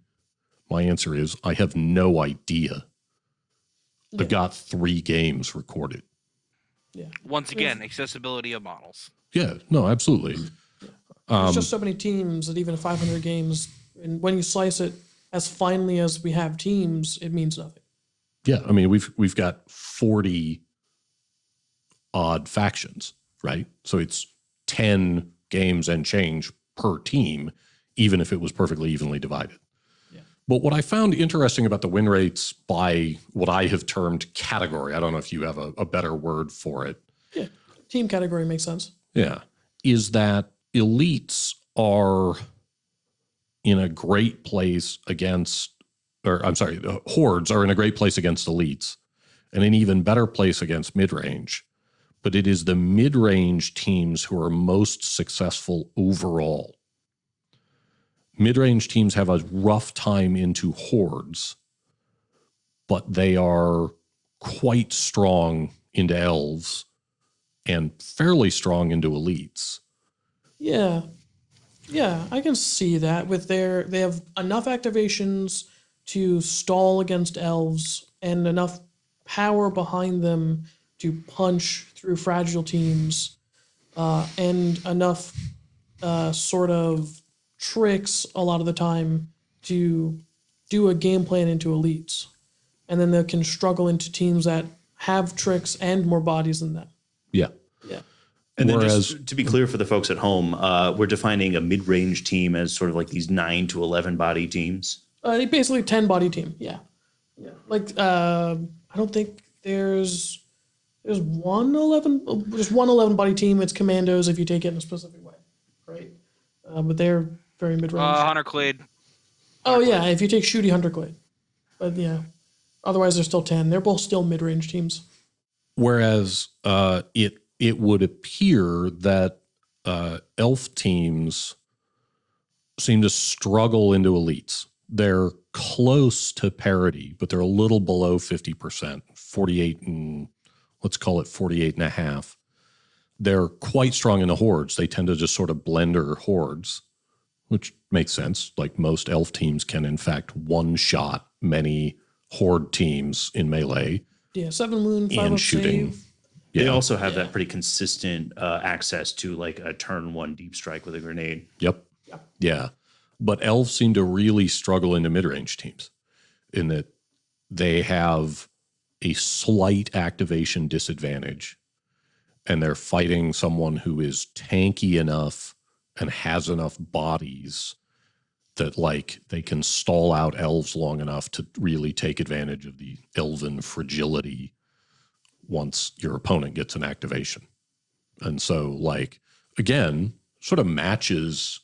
my answer is I have no idea. I've got 3 games recorded. Yeah. Once again, accessibility of models. Yeah, no, absolutely. There's just so many teams that even 500 games, and when you slice it as finely as we have teams, it means nothing. Yeah, I mean, we've got 40 odd factions, right? So it's 10 games and change per team, even if it was perfectly evenly divided. Yeah. But what I found interesting about the win rates by what I have termed category, I don't know if you have a better word for it. Yeah, team category makes sense. Yeah, is that elites are in a great place against, hordes are in a great place against elites and an even better place against midrange. But it is the mid-range teams who are most successful overall. Mid-range teams have a rough time into hordes, but they are quite strong into elves and fairly strong into elites. Yeah. Yeah, I can see that with they have enough activations to stall against elves and enough power behind them to punch through fragile teams, and enough sort of tricks a lot of the time to do a game plan into elites. And then they can struggle into teams that have tricks and more bodies than them. Yeah. Yeah. And then just to be clear for the folks at home, we're defining a mid-range team as sort of like these 9 to 11 body teams. Basically 10 body team. Yeah. Yeah. Like, I don't think there's just one 11 body team. It's commandos if you take it in a specific way. Right. But they're very mid-range. Hunter Clade. Oh yeah. If you take Shooty Hunter Clade. But yeah. Otherwise there's still 10. They're both still mid-range teams. Whereas it would appear that elf teams seem to struggle into elites. They're close to parity, but they're a little below 50%, 48 and let's call it 48 and a half. They're quite strong in the hordes. They tend to just sort of blender hordes, which makes sense. Like most elf teams can, in fact, one-shot many horde teams in melee. Yeah, 7 Moon, 5 and up shooting. save. They also have that pretty consistent access to like a turn 1 deep strike with a grenade. Yep. Yeah. But elves seem to really struggle into mid-range teams in that they have a slight activation disadvantage and they're fighting someone who is tanky enough and has enough bodies that like they can stall out elves long enough to really take advantage of the elven fragility once your opponent gets an activation. And so like, again, sort of matches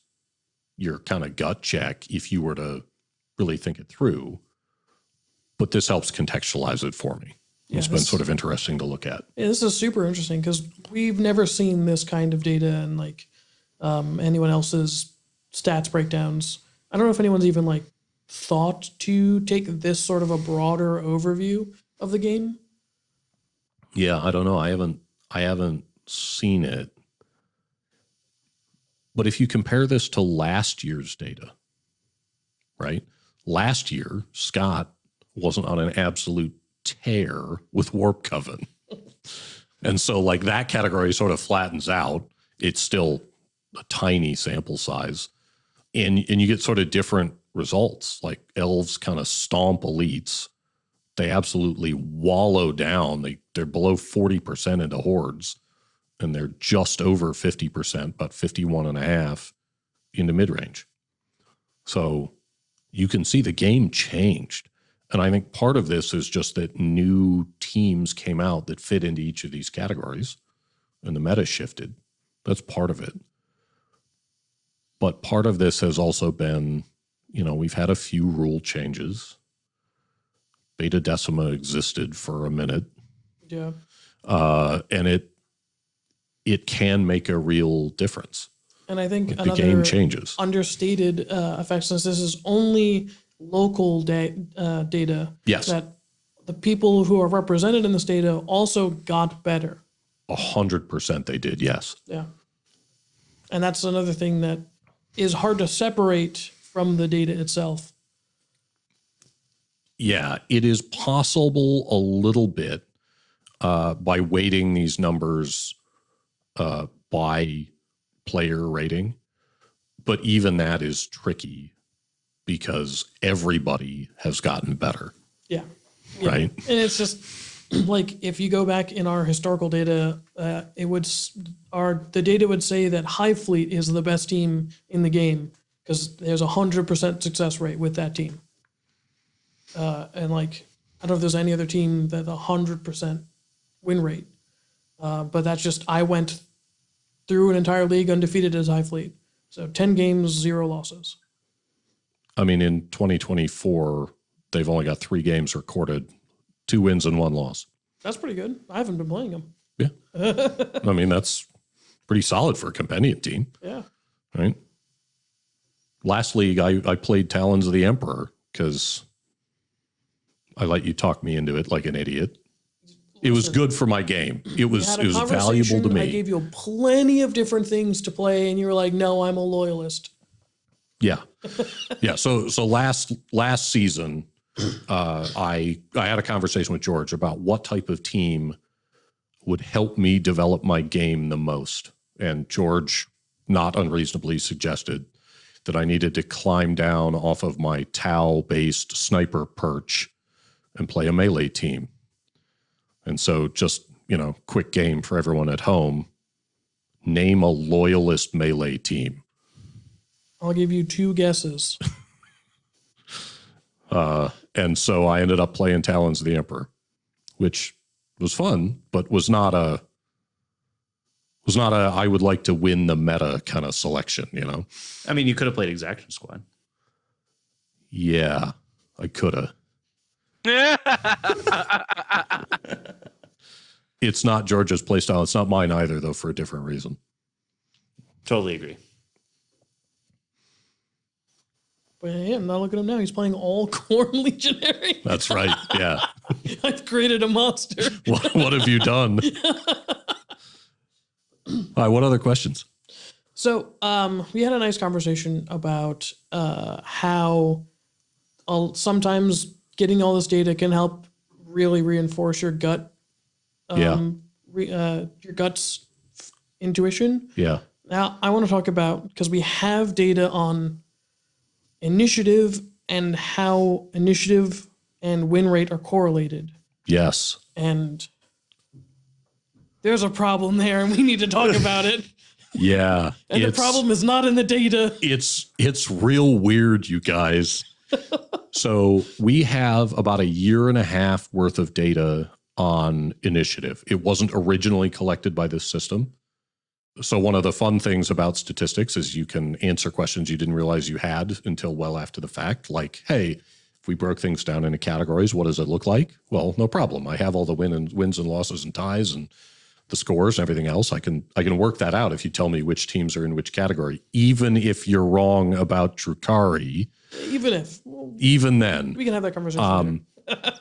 your kind of gut check if you were to really think it through. But this helps contextualize it for me. Yeah, It's been sort of interesting to look at. Yeah, this is super interesting because we've never seen this kind of data in like anyone else's stats breakdowns. I don't know if anyone's even like thought to take this sort of a broader overview of the game. Yeah, I don't know. I haven't seen it. But if you compare this to last year's data, right? Last year, Scott wasn't on an absolute tear with Warp Coven. And so like that category sort of flattens out. It's still a tiny sample size. And you get sort of different results. Like elves kind of stomp elites. They absolutely wallow down. They're below 40% into hordes, and they're just over 50%, about 51.5 into midrange. So you can see the game changed. And I think part of this is just that new teams came out that fit into each of these categories, and the meta shifted. That's part of it. But part of this has also been, we've had a few rule changes. Beta Decima existed for a minute. Yeah. And it can make a real difference. And I think the game changes. Understated effect, since this is only local data, Yes. that the people who are represented in this data also got better. 100% they did, yes. Yeah. And that's another thing that is hard to separate from the data itself. Yeah, it is possible a little bit by weighting these numbers by player rating, but even that is tricky because everybody has gotten better. Yeah. Right? And it's just like if you go back in our historical data, the data would say that Hive Fleet is the best team in the game because there's 100% success rate with that team. And like, I don't know if there's any other team that 100% win rate. But that's just, I went through an entire league undefeated as Hive Fleet. So 10 games, 0 losses. I mean, in 2024, they've only got 3 games recorded, 2 wins and 1 loss. That's pretty good. I haven't been playing them. Yeah. I mean, that's pretty solid for a companion team. Yeah. Right. Last league, I played Talons of the Emperor because I let you talk me into it like an idiot. It was good for my game. It was valuable to me. I gave you plenty of different things to play, and you were like, "No, I'm a loyalist." Yeah, yeah. So last season, I had a conversation with George about what type of team would help me develop my game the most, and George, not unreasonably, suggested that I needed to climb down off of my Tau-based sniper perch and play a melee team. And so just, quick game for everyone at home. Name a loyalist melee team. I'll give you 2 guesses. And so I ended up playing Talons of the Emperor, which was fun, but was not a I would like to win the meta kind of selection, I mean, you could have played Exaction Squad. Yeah, I could have. It's not George's playstyle. It's not mine either, though, for a different reason. Totally agree. But yeah, I'm not looking at him now. He's playing all Khorne Legionnaire. That's right. Yeah. I've created a monster. What have you done? All right. What other questions? So we had a nice conversation about how sometimes getting all this data can help really reinforce your gut. Your gut's intuition. Yeah. Now I want to talk about, because we have data on initiative and how initiative and win rate are correlated. Yes. And there's a problem there, and we need to talk about it. Yeah. And the problem is not in the data. It's real weird, you guys. So we have about 1.5 years worth of data on initiative. It wasn't originally collected by this system. So one of the fun things about statistics is you can answer questions you didn't realize you had until well after the fact. Like, hey, if we broke things down into categories, what does it look like? Well, no problem. I have all the wins and losses and ties and the scores and everything else. I can work that out if you tell me which teams are in which category. Even if you're wrong about Drukhari. Even then. We can have that conversation later.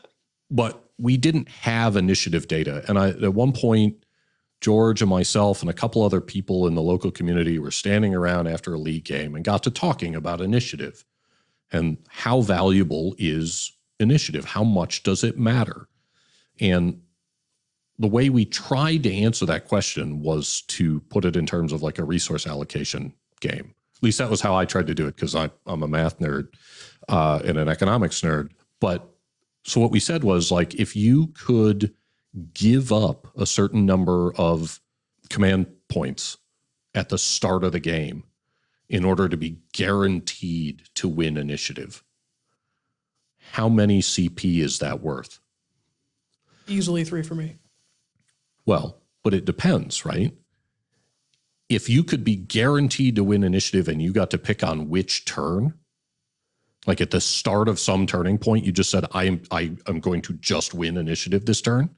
But we didn't have initiative data. And at one point, George and myself and a couple other people in the local community were standing around after a league game and got to talking about initiative and how valuable is initiative? How much does it matter? And the way we tried to answer that question was to put it in terms of like a resource allocation game. At least that was how I tried to do it because I'm a math nerd and an economics nerd. But so what we said was like, if you could give up a certain number of command points at the start of the game in order to be guaranteed to win initiative, how many CP is that worth? Easily 3 for me. Well, but it depends, right? If you could be guaranteed to win initiative and you got to pick on which turn, like at the start of some turning point, you just said, I am going to just win initiative this turn.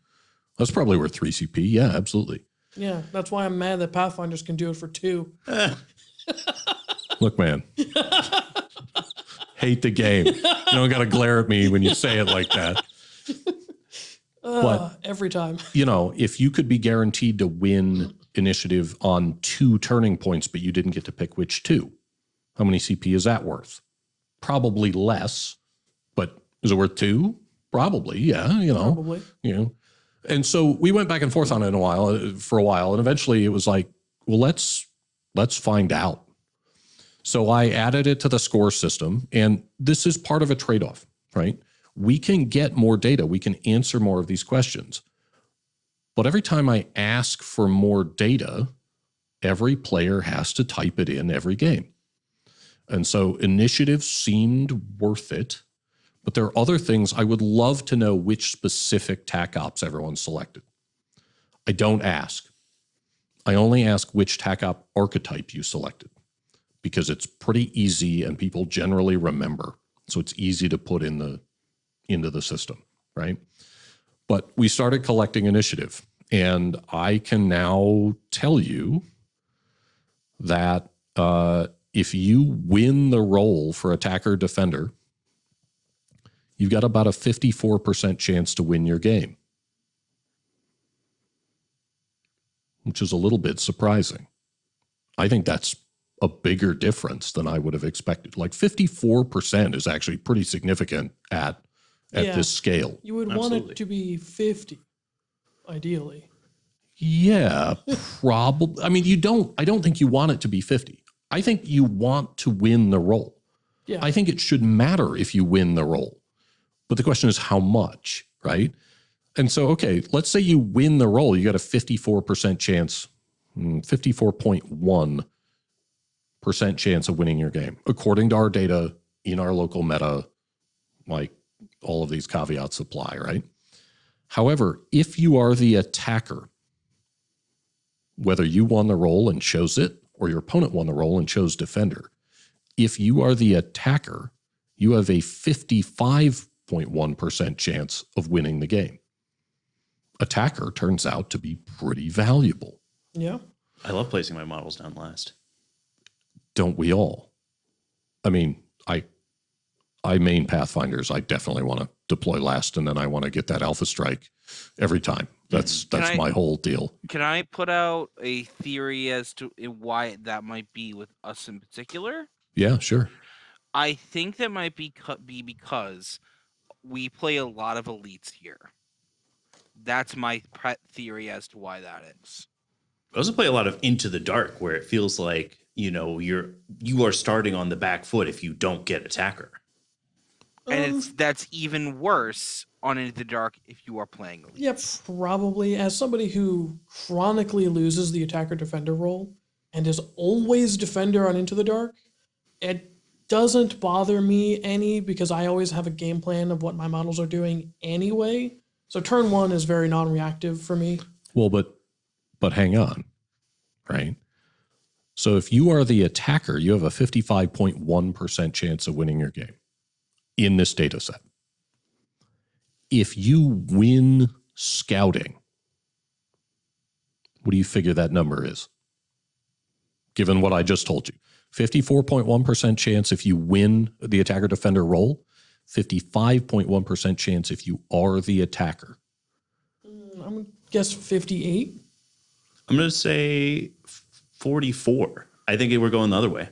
That's probably worth 3 CP. Yeah, absolutely. Yeah, that's why I'm mad that Pathfinders can do it for 2. Look, man. Hate the game. You don't got to glare at me when you say it like that. But every time. You know, if you could be guaranteed to win initiative on 2 turning points, but you didn't get to pick which 2, how many CP is that worth? Probably less, but is it worth 2? Probably, yeah, you know. Probably. You know. And so we went back and forth on it for a while, and eventually it was like, well, let's find out. So I added it to the score system, and this is part of a trade-off, right? We can get more data. We can answer more of these questions. But every time I ask for more data, every player has to type it in every game. And so initiative seemed worth it, but there are other things I would love to know which specific TAC ops everyone selected. I don't ask. I only ask which TAC op archetype you selected because it's pretty easy and people generally remember. So it's easy to put into the system, right? But we started collecting initiative, and I can now tell you that if you win the role for attacker defender, you've got about a 54% chance to win your game, which is a little bit surprising. I think that's a bigger difference than I would have expected. Like 54% is actually pretty significant at this scale. You would want it to be 50, ideally. Yeah, probably. I mean, I don't think you want it to be 50. I think you want to win the role. Yeah. I think it should matter if you win the role. But the question is how much, right? And so, okay, let's say you win the role. You got a 54% chance, 54.1% chance of winning your game, according to our data in our local meta, like all of these caveats apply, right? However, if you are the attacker, whether you won the role and chose it or your opponent won the role and chose defender, if you are the attacker, you have a 55.1% chance of winning the game. Attacker turns out to be pretty valuable. Yeah. I love placing my models down last. Don't we all? I mean, I main Pathfinders. I definitely want to deploy last, and then I want to get that alpha strike every time. That's my whole deal. Can I put out a theory as to why that might be with us in particular? Yeah, sure. I think that might be because we play a lot of elites here. That's my theory as to why that is. I also play a lot of Into the Dark, where it feels like, you know, you are starting on the back foot if you don't get attacker. And that's even worse on Into the Dark if you are playing elites. Yep, probably. As somebody who chronically loses the attacker-defender role and is always defender on Into the Dark, it doesn't bother me any because I always have a game plan of what my models are doing anyway. So turn 1 is very non-reactive for me. Well, but hang on, right? So if you are the attacker, you have a 55.1% chance of winning your game in this data set. If you win scouting, what do you figure that number is? Given what I just told you. 54.1% chance if you win the attacker-defender role, 55.1% chance if you are the attacker. I'm going to guess 58. I'm going to say 44. I think we're going the other way.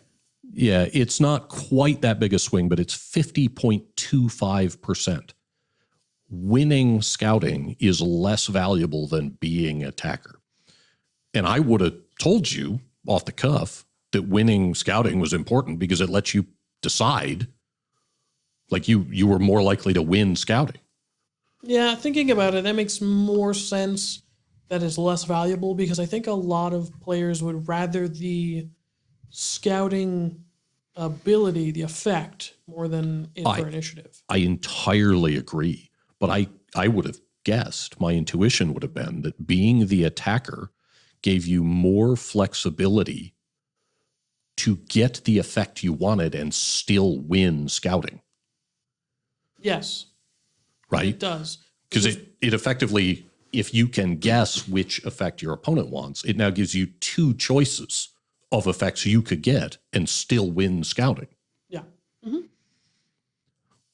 Yeah, it's not quite that big a swing, but it's 50.25%. Winning scouting is less valuable than being attacker. And I would have told you off the cuff that winning scouting was important because it lets you decide. Like you were more likely to win scouting. Yeah, thinking about it, that makes more sense that it's less valuable because I think a lot of players would rather the scouting ability, the effect, more than it for initiative. I entirely agree. But I would have guessed, my intuition would have been that being the attacker gave you more flexibility to get the effect you wanted and still win scouting. Yes. Right? It does. Because it effectively, if you can guess which effect your opponent wants, it now gives you two choices of effects you could get and still win scouting. Yeah. Mm-hmm.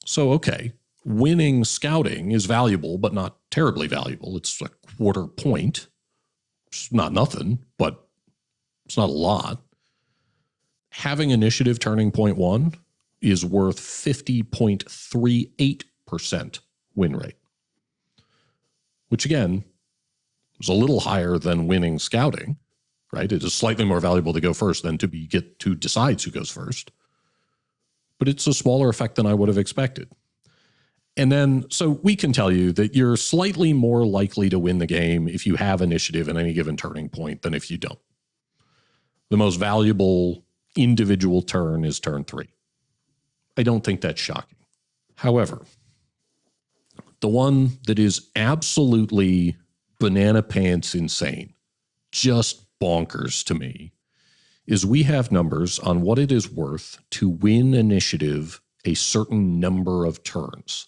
So, okay, winning scouting is valuable, but not terribly valuable. It's a quarter point. It's not nothing, but it's not a lot. Having initiative turning point 1 is worth 50.38% win rate, which again is a little higher than winning scouting, right? It is slightly more valuable to go first than to get to decides who goes first, but it's a smaller effect than I would have expected. And then, so we can tell you that you're slightly more likely to win the game if you have initiative in any given turning point than if you don't. The most valuable individual turn is turn 3. I don't think that's shocking. However, the one that is absolutely banana pants insane, just bonkers to me, is we have numbers on what it is worth to win initiative a certain number of turns.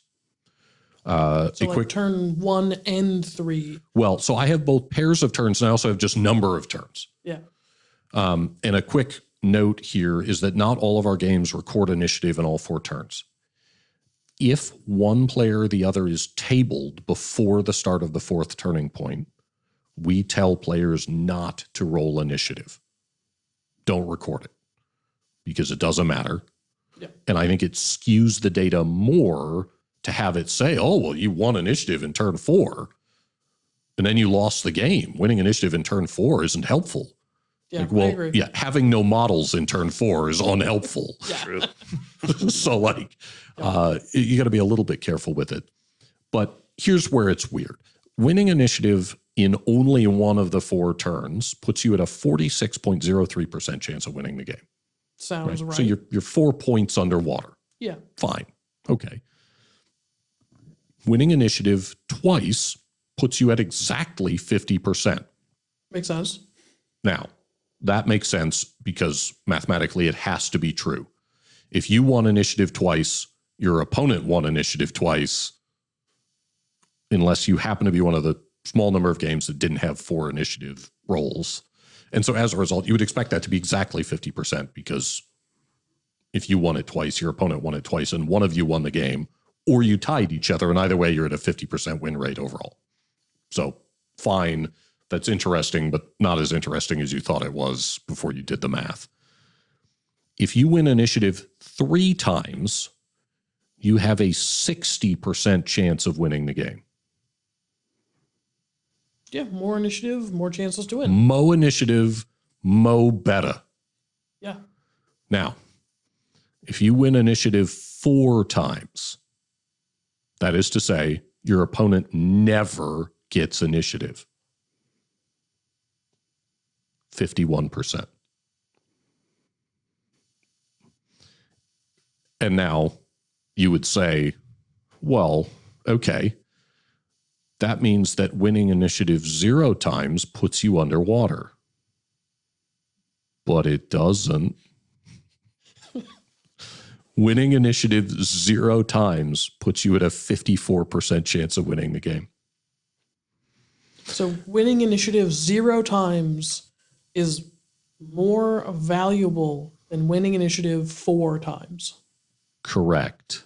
So like turn 1 and 3. Well, so I have both pairs of turns and I also have just number of turns. Yeah. And a quick note here is that not all of our games record initiative in all 4 turns. If one player or the other is tabled before the start of the 4th turning point, we tell players not to roll initiative. Don't record it because it doesn't matter. Yeah. And I think it skews the data more to have it say, oh, well, you won initiative in turn 4 and then you lost the game. Winning initiative in turn 4 isn't helpful. Yeah, like, well, I agree. yeah, having no models in turn 4 is unhelpful. Yeah. So like, you got to be a little bit careful with it. But here's where it's weird. Winning initiative in only one of the 4 turns puts you at a 46.03% chance of winning the game. Sounds right. So you're 4 points underwater. Yeah. Fine. Okay. Winning initiative twice puts you at exactly 50%. Makes sense. Now, that makes sense because mathematically it has to be true. If you won initiative twice, your opponent won initiative twice, unless you happen to be one of the small number of games that didn't have 4 initiative rolls. And so as a result, you would expect that to be exactly 50% because if you won it twice, your opponent won it twice, and one of you won the game, or you tied each other, and either way, you're at a 50% win rate overall. So fine. That's interesting, but not as interesting as you thought it was before you did the math. If you win initiative 3 times, you have a 60% chance of winning the game. Yeah, more initiative, more chances to win. Mo initiative, mo beta. Yeah. Now, if you win initiative 4 times, that is to say, your opponent never gets initiative. 51%. And now you would say, well, okay, that means that winning initiative 0 times puts you underwater. But it doesn't. Winning initiative 0 times puts you at a 54% chance of winning the game. So winning initiative 0 times is more valuable than winning initiative 4 times. Correct.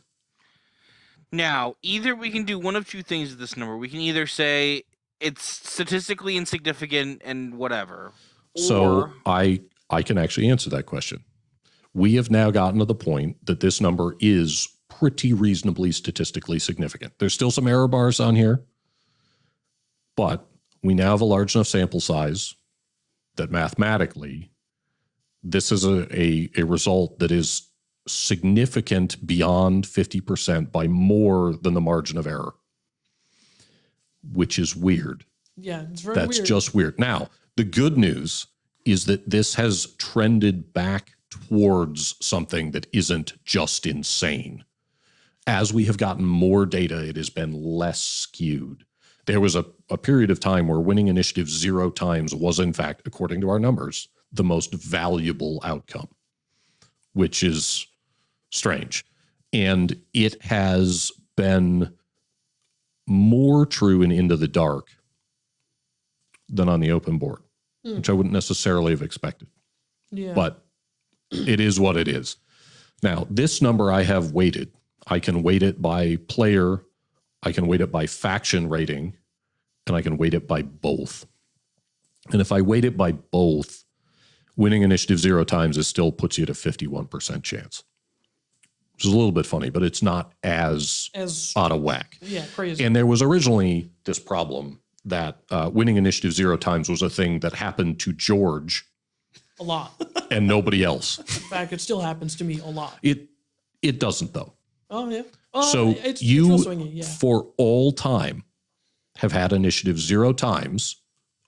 Now, either we can do one of 2 things with this number. We can either say it's statistically insignificant and whatever. So I can actually answer that question. We have now gotten to the point that this number is pretty reasonably statistically significant. There's still some error bars on here, but we now have a large enough sample size that mathematically this is a result that is significant beyond 50% by more than the margin of error, which is weird. Yeah, it's very That's weird. just weird. Now, the good news is that this has trended back towards something that isn't just insane. As we have gotten more data, it has been less skewed. There was a period of time where winning initiative 0 times was, in fact, according to our numbers, the most valuable outcome, which is strange. And it has been more true in Into the Dark than on the open board, which I wouldn't necessarily have expected. Yeah. But it is what it is. Now, this number I have weighted. I can weight it by player, I can weight it by faction rating, and I can weight it by both. And if I weight it by both, winning initiative 0 times is still puts you at a 51% chance. Which is a little bit funny, but it's not as out of whack. Yeah, crazy. And there was originally this problem that winning initiative 0 times was a thing that happened to George a lot. and nobody else. In fact, it still happens to me a lot. It doesn't, though. Oh, yeah. Oh, So it's you, real swingy, yeah. for all time, have had initiative 0 times,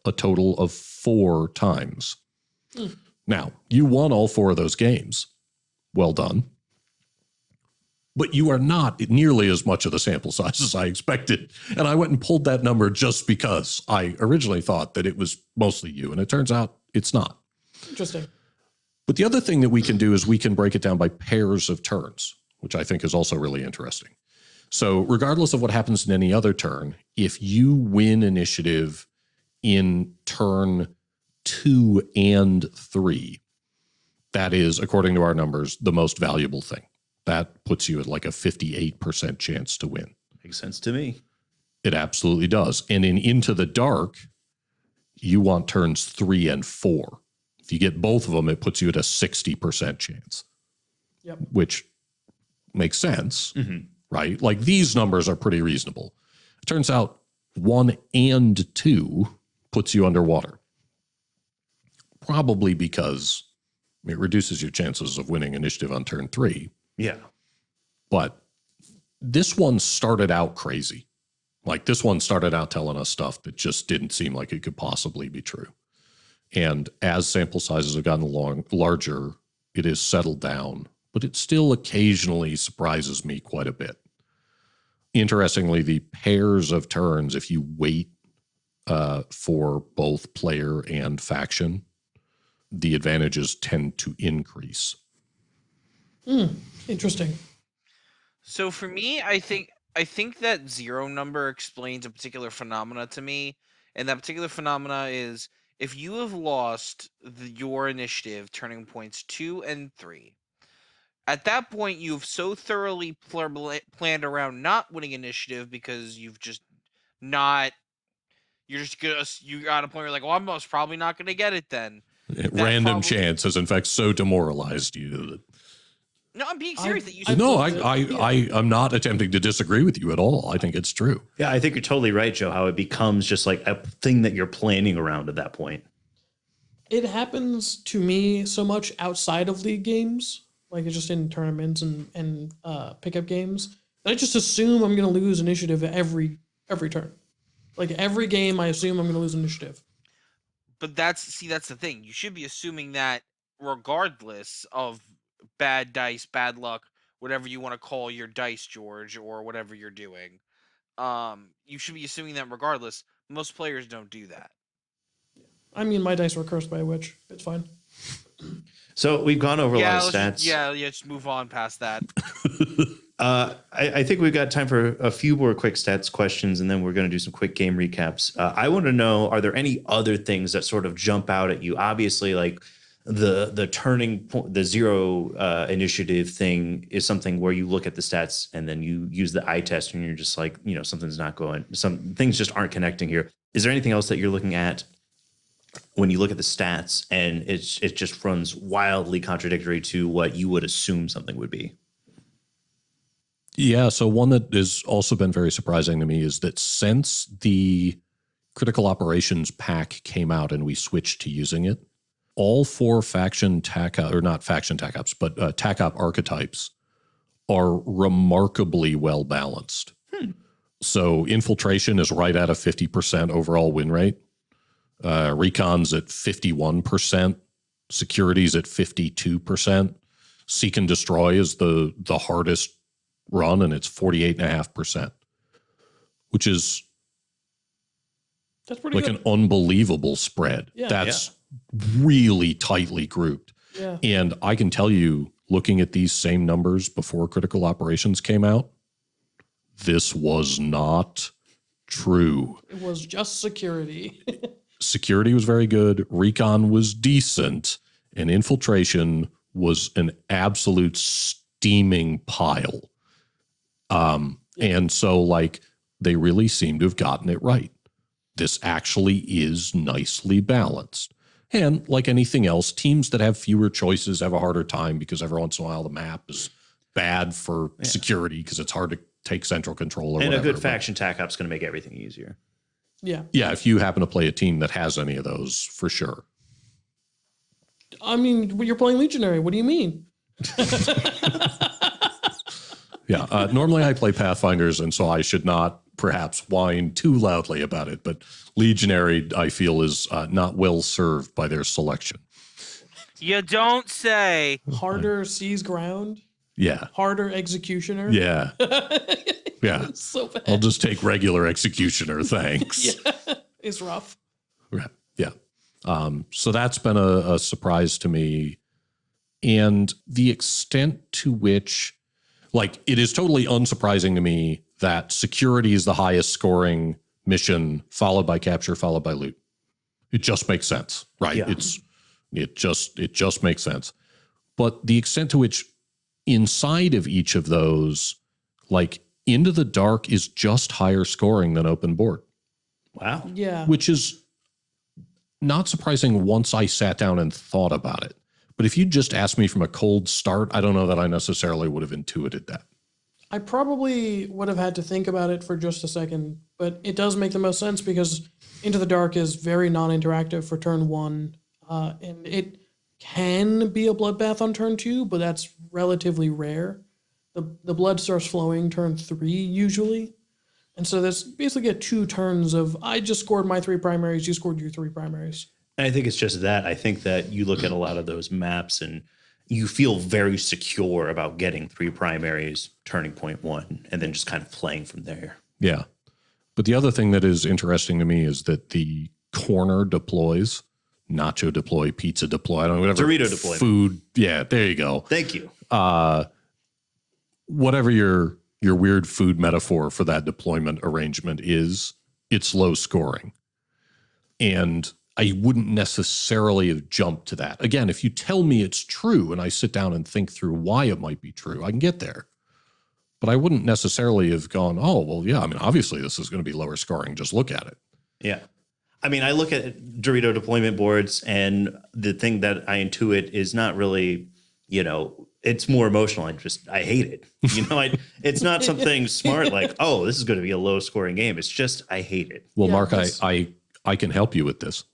a total of 4 times. Now, you won all 4 of those games. Well done. But you are not nearly as much of the sample size as I expected. And I went and pulled that number just because I originally thought that it was mostly you. And it turns out it's not. Interesting. But the other thing that we can do is we can break it down by pairs of turns, which I think is also really interesting. So regardless of what happens in any other turn, if you win initiative in turn 2 and 3, that is, according to our numbers, the most valuable thing. That puts you at like a 58% chance to win. Makes sense to me. It absolutely does. And in Into the Dark, you want turns 3 and 4. If you get both of them, it puts you at a 60% chance. Yep. Which makes sense, right? Like these numbers are pretty reasonable. It turns out 1 and 2 puts you underwater. Probably because it reduces your chances of winning initiative on turn 3. Yeah. But this one started out crazy. Like this one started out telling us stuff that just didn't seem like it could possibly be true. And as sample sizes have gotten larger, it has settled down, but it still occasionally surprises me quite a bit. Interestingly, the pairs of turns, if you wait for both player and faction, the advantages tend to increase. Interesting. So for me, I think that 0 number explains a particular phenomena to me, and that particular phenomena is if you have lost your initiative turning points 2 and 3. At that point, you've so thoroughly planned around not winning initiative because you've just not. You're got a point where you're like, well, I'm most probably not going to get it then. Random chance has in fact so demoralized you that. No, I'm being serious. I'm not attempting to disagree with you at all. I think it's true. Yeah, I think you're totally right, Joe, how it becomes just like a thing that you're planning around at that point. It happens to me so much outside of league games, like it's just in tournaments and pickup games, that I just assume I'm going to lose initiative every turn. Like every game, I assume I'm going to lose initiative. But that's the thing. You should be assuming that regardless of bad dice, bad luck, whatever you want to call your dice, George, or whatever you're doing. You should be assuming that regardless. Most players don't do that. I mean, my dice were cursed by a witch. It's fine. So we've gone over a lot of stats. Let's move on past that. I think we've got time for a few more quick stats questions, and then we're going to do some quick game recaps. I want to know, are there any other things that sort of jump out at you? Obviously, like the turning point, the 0 initiative thing is something where you look at the stats and then you use the eye test and you're just like, something's not going, some things just aren't connecting here. Is there anything else that you're looking at when you look at the stats and it just runs wildly contradictory to what you would assume something would be? Yeah, so one that has also been very surprising to me is that since the Critical Operations pack came out and we switched to using it, all 4 faction or not faction tac ops, but tac op archetypes are remarkably well balanced. So infiltration is right at a 50% overall win rate. Recon's at 51%. Security's at 52%. Seek and destroy is the hardest run, and it's 48.5%, which is That's pretty like good. an unbelievable spread. Yeah. That's really tightly grouped. Yeah. And I can tell you, looking at these same numbers before Critical Operations came out, this was not true. It was just security. Security was very good. Recon was decent. And infiltration was an absolute steaming pile. And so, like, they really seem to have gotten it right. This actually is nicely balanced. And like anything else, teams that have fewer choices have a harder time because every once in a while the map is bad for security because it's hard to take central control or and whatever. a good faction tac op is going to make everything easier. Yeah. Yeah, if you happen to play a team that has any of those, for sure. I mean, you're playing Legionary. What do you mean? Yeah, normally I play Pathfinders, and so I should not perhaps whine too loudly about it, but Legionary, I feel, is not well served by their selection. You don't say. Harder seize ground, Yeah, harder executioner. yeah, yeah. So bad. I'll just take regular Executioner, thanks. Yeah. It's rough. Right. Yeah. So that's been a surprise to me. And the extent to which, like, it is totally unsurprising to me that security is the highest scoring mission, followed by capture, followed by loot. It just makes sense, right? Yeah. It just makes sense. But the extent to which inside of each of those, like, Into the Dark is just higher scoring than open board. Wow. Yeah. Which is not surprising once I sat down and thought about it. But if you just asked me from a cold start, I don't know that I necessarily would have intuited that. I probably would have had to think about it for just a second, but it does make the most sense because Into the Dark is very non-interactive for turn 1, and it can be a bloodbath on turn 2, but that's relatively rare. The blood starts flowing turn 3 usually, and so that's basically get 2 turns of I just scored my 3 primaries, you scored your 3 primaries. And I think it's just that. I think that you look at a lot of those maps and you feel very secure about getting 3 primaries, turning point 1, and then just kind of playing from there. Yeah. But the other thing that is interesting to me is that the corner deploys, nacho deploy, pizza deploy, I don't know, whatever. Dorito deploy. Food. Yeah, there you go. Thank you. Whatever your weird food metaphor for that deployment arrangement is, it's low scoring. And I wouldn't necessarily have jumped to that. Again, if you tell me it's true and I sit down and think through why it might be true, I can get there. But I wouldn't necessarily have gone, oh, well, yeah, I mean, obviously this is going to be lower scoring. Just look at it. Yeah. I mean, I look at Dorito deployment boards, and the thing that I intuit is not really, it's more emotional. I hate it. It's not something smart like, oh, this is going to be a low scoring game. It's just, I hate it. Well, Yeah, Mark, that's- I can help you with this.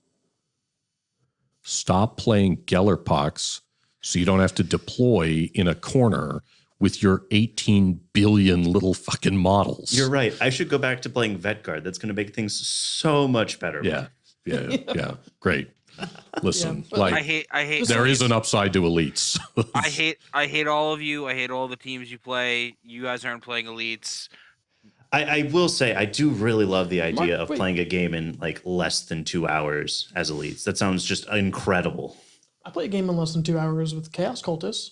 Stop playing Gellerpox so you don't have to deploy in a corner with your 18 billion little fucking models. You're right. I should go back to playing Vet Guard. That's going to make things so much better. Yeah. Great. Listen, but like I hate. there is an upside to elites. I hate all of you. I hate all the teams you play. You guys aren't playing elites. I will say I do really love the idea Mark, of wait. playing a game in like less than 2 hours as elites. That sounds just incredible. I played a game in less than 2 hours with Chaos Cultists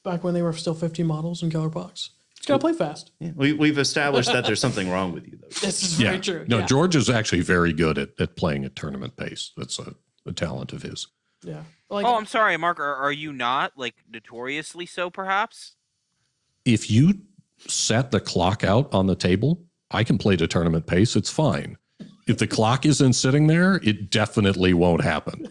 back when they were still 50 models in Gellerpox. Just gotta play fast. Yeah, we've established that there's something wrong with you, though. This is very true. No, yeah. George is actually very good at playing at tournament pace. That's a talent of his. Yeah. Like, Oh, I'm sorry, Mark. Are you not like notoriously so? Perhaps. If you set the clock out on the table, I can play to tournament pace. It's fine. If the clock isn't sitting there, it definitely won't happen.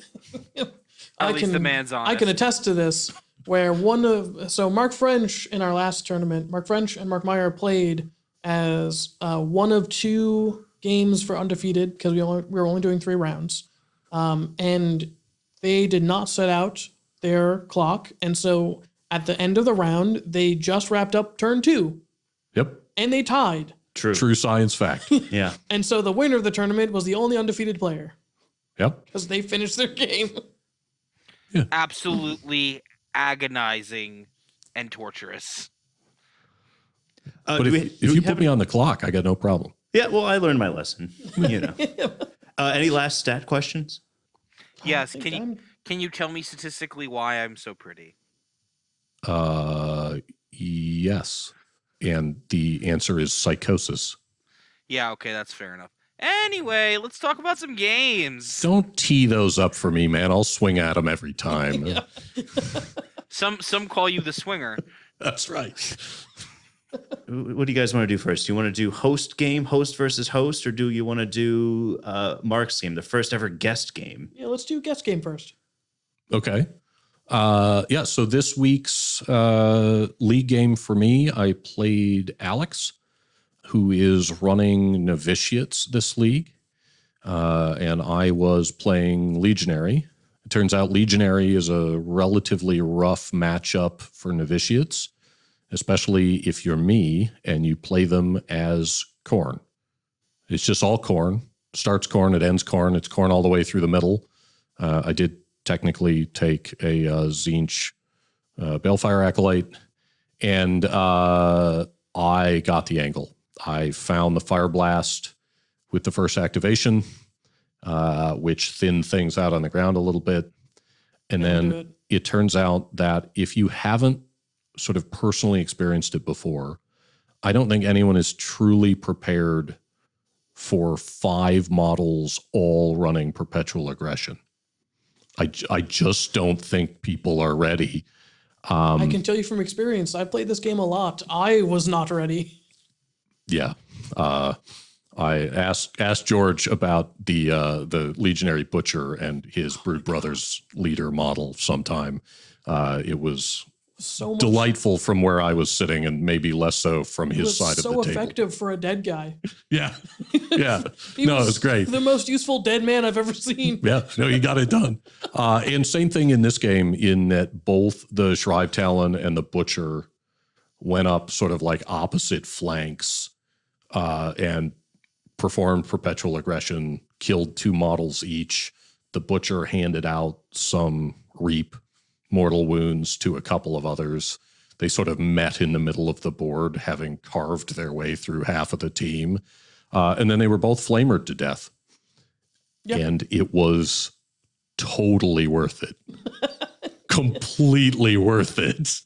At least the man's honest. I can attest to this. Where Mark French in our last tournament, Mark French and Mark Meyer played as one of 2 games for undefeated because we were only doing 3 rounds, and they did not set out their clock. And so at the end of the round, they just wrapped up turn 2 Yep. and they tied. True science fact. Yeah. And so the winner of the tournament was the only undefeated player Yep. because they finished their game. Absolutely agonizing and torturous. But if you put me on the clock, I got no problem. Yeah, well, I learned my lesson. You know. Any last stat questions? Yes. Can you tell me statistically why I'm so pretty? Yes. And the answer is psychosis. Yeah, okay, that's fair enough. Anyway, let's talk about some games. Don't tee those up for me, man. I'll swing at them every time. Some call you the swinger. That's right. What do you guys want to do first? Do you want to do host versus host, or do you want to do Mark's game, the first ever guest game? Yeah, let's do guest game first. Okay. Yeah, so this week's league game for me, I played Alex, who is running Novitiates this league, and I was playing Legionnaire. It turns out Legionnaire is a relatively rough matchup for Novitiates, especially if you're me and you play them as Khorne. It's just all Khorne. Starts Khorne, it ends Khorne. It's Khorne all the way through the middle. I did technically take a Tzeentch Balefire Acolyte, and I got the angle. I found the Fire Blast with the first activation, which thinned things out on the ground a little bit. And then it turns out that if you haven't sort of personally experienced it before, I don't think anyone is truly prepared for 5 models all running perpetual aggression. I just don't think people are ready. I can tell you from experience, I played this game a lot. I was not ready. Yeah. I asked George about the Legionary Butcher and his Brood Brothers leader model sometime. It was So much, delightful from where I was sitting, and maybe less so from his side of the table. so effective for a dead guy. Yeah. Yeah. No, it was great. The most useful dead man I've ever seen. Yeah, no, you got it done. And same thing in this game, in that both the Shrive Talon and the Butcher went up sort of like opposite flanks and performed perpetual aggression, killed 2 models each. The Butcher handed out some Reap mortal wounds to a couple of others. They sort of met in the middle of the board, having carved their way through half of the team. And then they were both flamered to death. Yep. And it was totally worth it. Completely worth it.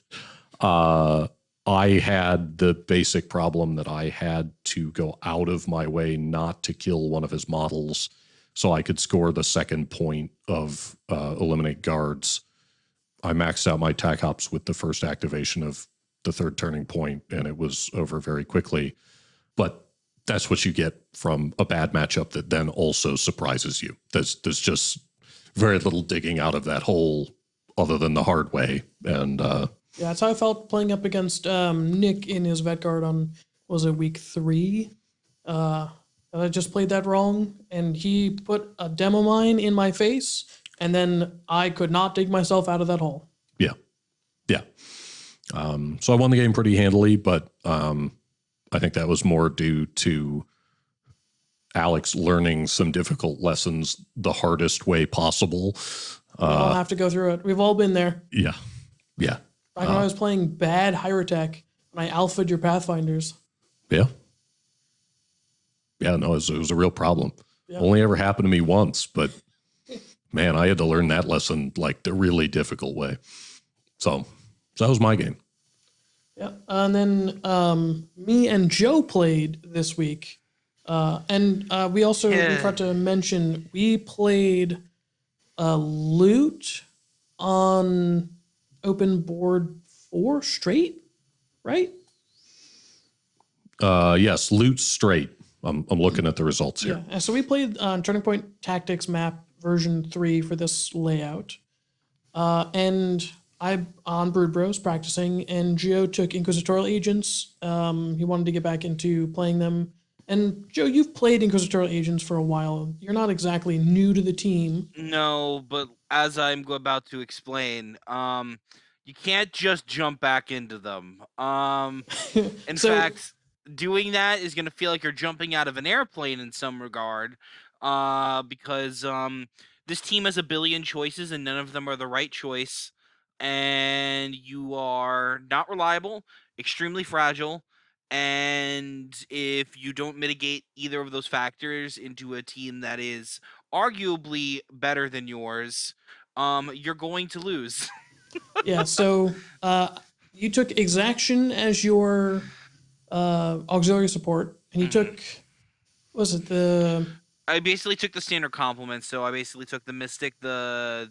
I had the basic problem that I had to go out of my way not to kill one of his models so I could score the second point of eliminate guards. I maxed out my tac ops with the first activation of the third turning point, and it was over very quickly. But that's what you get from a bad matchup that then also surprises you. There's just very little digging out of that hole other than the hard way. And yeah, that's how I felt playing up against Nick in his vet guard on, was it week 3? I just played that wrong, and he put a demo mine in my face, and then I could not dig myself out of that hole. Yeah. Yeah. So I won the game pretty handily, but I think that was more due to Alex learning some difficult lessons the hardest way possible. We all have to go through it. We've all been there. Yeah. Yeah. Back when I was playing bad Hyrotech, and I alpha'd your Pathfinders. Yeah. Yeah, no, it was a real problem. Yeah. Only ever happened to me once, but man, I had to learn that lesson like the really difficult way. So that was my game. Yeah, and then me and Joe played this week, and we forgot to mention we played Loot on open board 4 straight, right? Yes, Loot straight. I'm looking at the results here. Yeah, so we played Turning Point Tactics map version 3 for this layout, and I'm on Brood Bros practicing, and Gio took Inquisitorial agents. He wanted to get back into playing them And Joe, you've played Inquisitorial Agents for a while. You're not exactly new to the team. No, but as I'm about to explain, you can't just jump back into them. In So fact, doing that is going to feel like you're jumping out of an airplane in some regard, because this team has a billion choices and none of them are the right choice, and you are not reliable, extremely fragile, and if you don't mitigate either of those factors into a team that is arguably better than yours, you're going to lose. yeah, you took Exaction as your auxiliary support, and you took was it I basically took the standard compliments, so I basically took the Mystic, the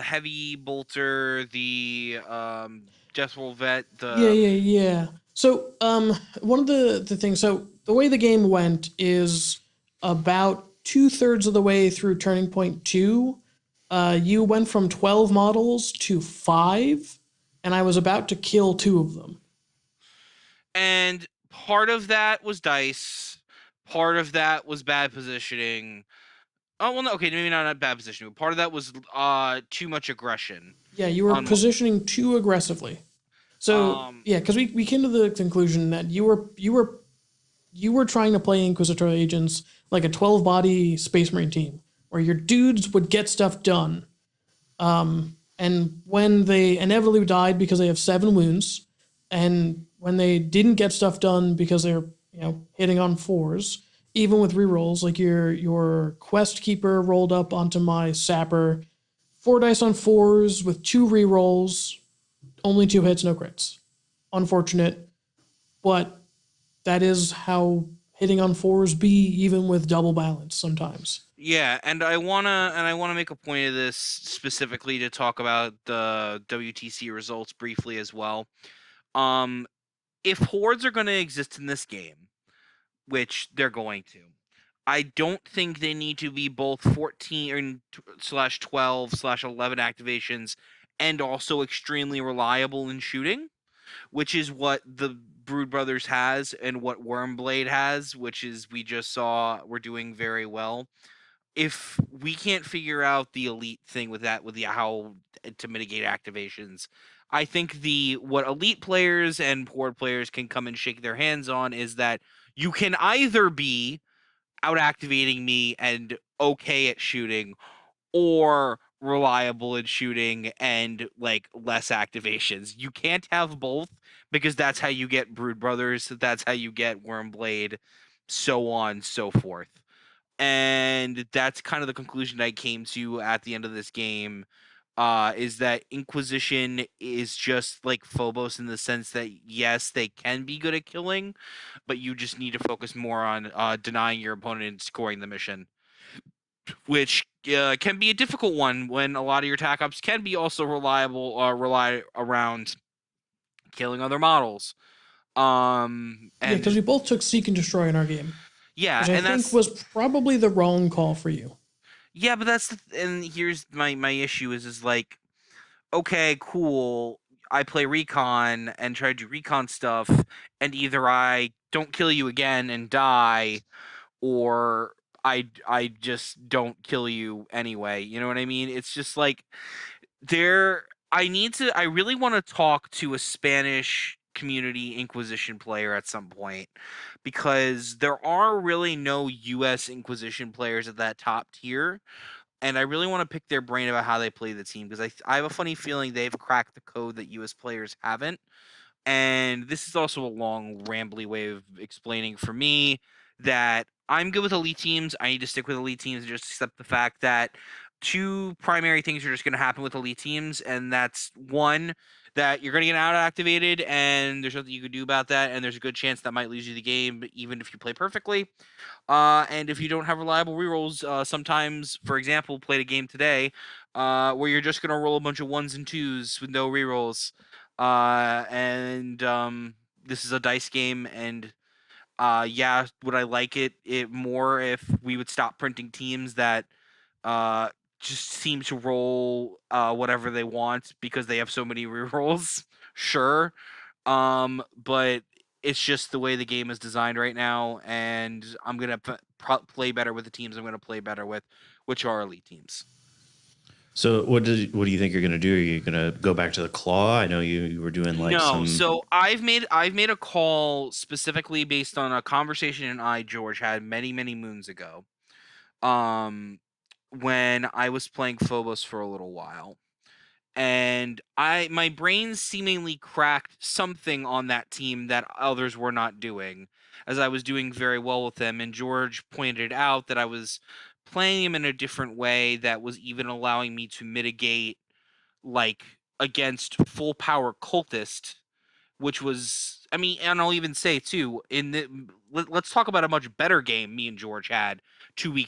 Heavy Bolter, the Jethro Vet, yeah, the yeah, yeah. So one of the things. So the way the game went is about 2/3 of the way through Turning Point 2. You went from 12 models to 5, and I was about to kill 2 of them. and part of that was dice, part of that was bad positioning. Oh well, no, okay, maybe not bad positioning. But part of that was too much aggression. Yeah, you were On positioning too aggressively. So um yeah, because we came to the conclusion that you were trying to play Inquisitorial Agents like a 12 body Space Marine team, where your dudes would get stuff done. And when they inevitably died because they have 7 wounds, and when they didn't get stuff done because they're hitting on 4s, even with rerolls, like your quest keeper rolled up onto my sapper, 4 dice on 4s with 2 rerolls, only 2 hits, no crits. Unfortunate, but that is how hitting on 4s be, even with double balance sometimes. yeah, and I wanna make a point of this specifically to talk about the WTC results briefly as well. Um if hordes are going to exist in this game, which they're going to, I don't think they need to be both 14 slash 12 slash 11 activations and also extremely reliable in shooting, which is what the Brood Brothers has and what Wormblade has, which is we just saw we're doing very well. If we can't figure out the elite thing with that, with the how to mitigate activations, I think the what elite players and horde players can come and shake their hands on is that you can either be out activating me and okay at shooting, or reliable in shooting and like less activations. You can't have both, because that's how you get Brood Brothers, that's how you get Wormblade, so on, so forth. And that's kind of the conclusion I came to at the end of this game, is that Inquisition is just like Phobos in the sense that yes, they can be good at killing, but you just need to focus more on denying your opponent and scoring the mission, which can be a difficult one when a lot of your attack ups can be also rely around killing other models. Yeah, because And we both took Seek and Destroy in our game, yeah, which I and think that's was probably the wrong call for you. yeah, but and here's my issue is like, okay, cool. I play recon and try to do recon stuff, and either I don't kill you again and die, or I just don't kill you anyway. You know what I mean? It's just like there. I really want to talk to a Spanish community Inquisition player at some point, because there are really no US Inquisition players at that top tier, and I really want to pick their brain about how they play the team, because I have a funny feeling they've cracked the code that US players haven't. And this is also a long, rambly way of explaining for me that I'm good with elite teams. I need to stick with elite teams and just accept the fact that two primary things are just going to happen with elite teams, and that's one, that you're going to get out activated, and there's nothing you can do about that, and there's a good chance that might lose you the game, even if you play perfectly. And if you don't have reliable rerolls, sometimes, for example, played a game today where you're just gonna roll a bunch of 1s and 2s with no rerolls. And this is a dice game, and yeah, would I like it more if we would stop printing teams that uh just seem to roll whatever they want because they have so many rerolls? Sure. But It's just the way the game is designed right now, and I'm gonna play better with the teams I'm gonna play better with, which are elite teams. So what do you think you're going to do? Are you going to go back to the claw? I know you were doing like some. So I've made a call specifically based on a conversation George had many moons ago, when I was playing Phobos for a little while, and my brain seemingly cracked something on that team that others were not doing, as I was doing very well with them, and George pointed out that I was playing him in a different way that was even allowing me to mitigate, like, against full power cultist, which was, I mean, and I'll even say too, let's talk about a much better game me and George had 3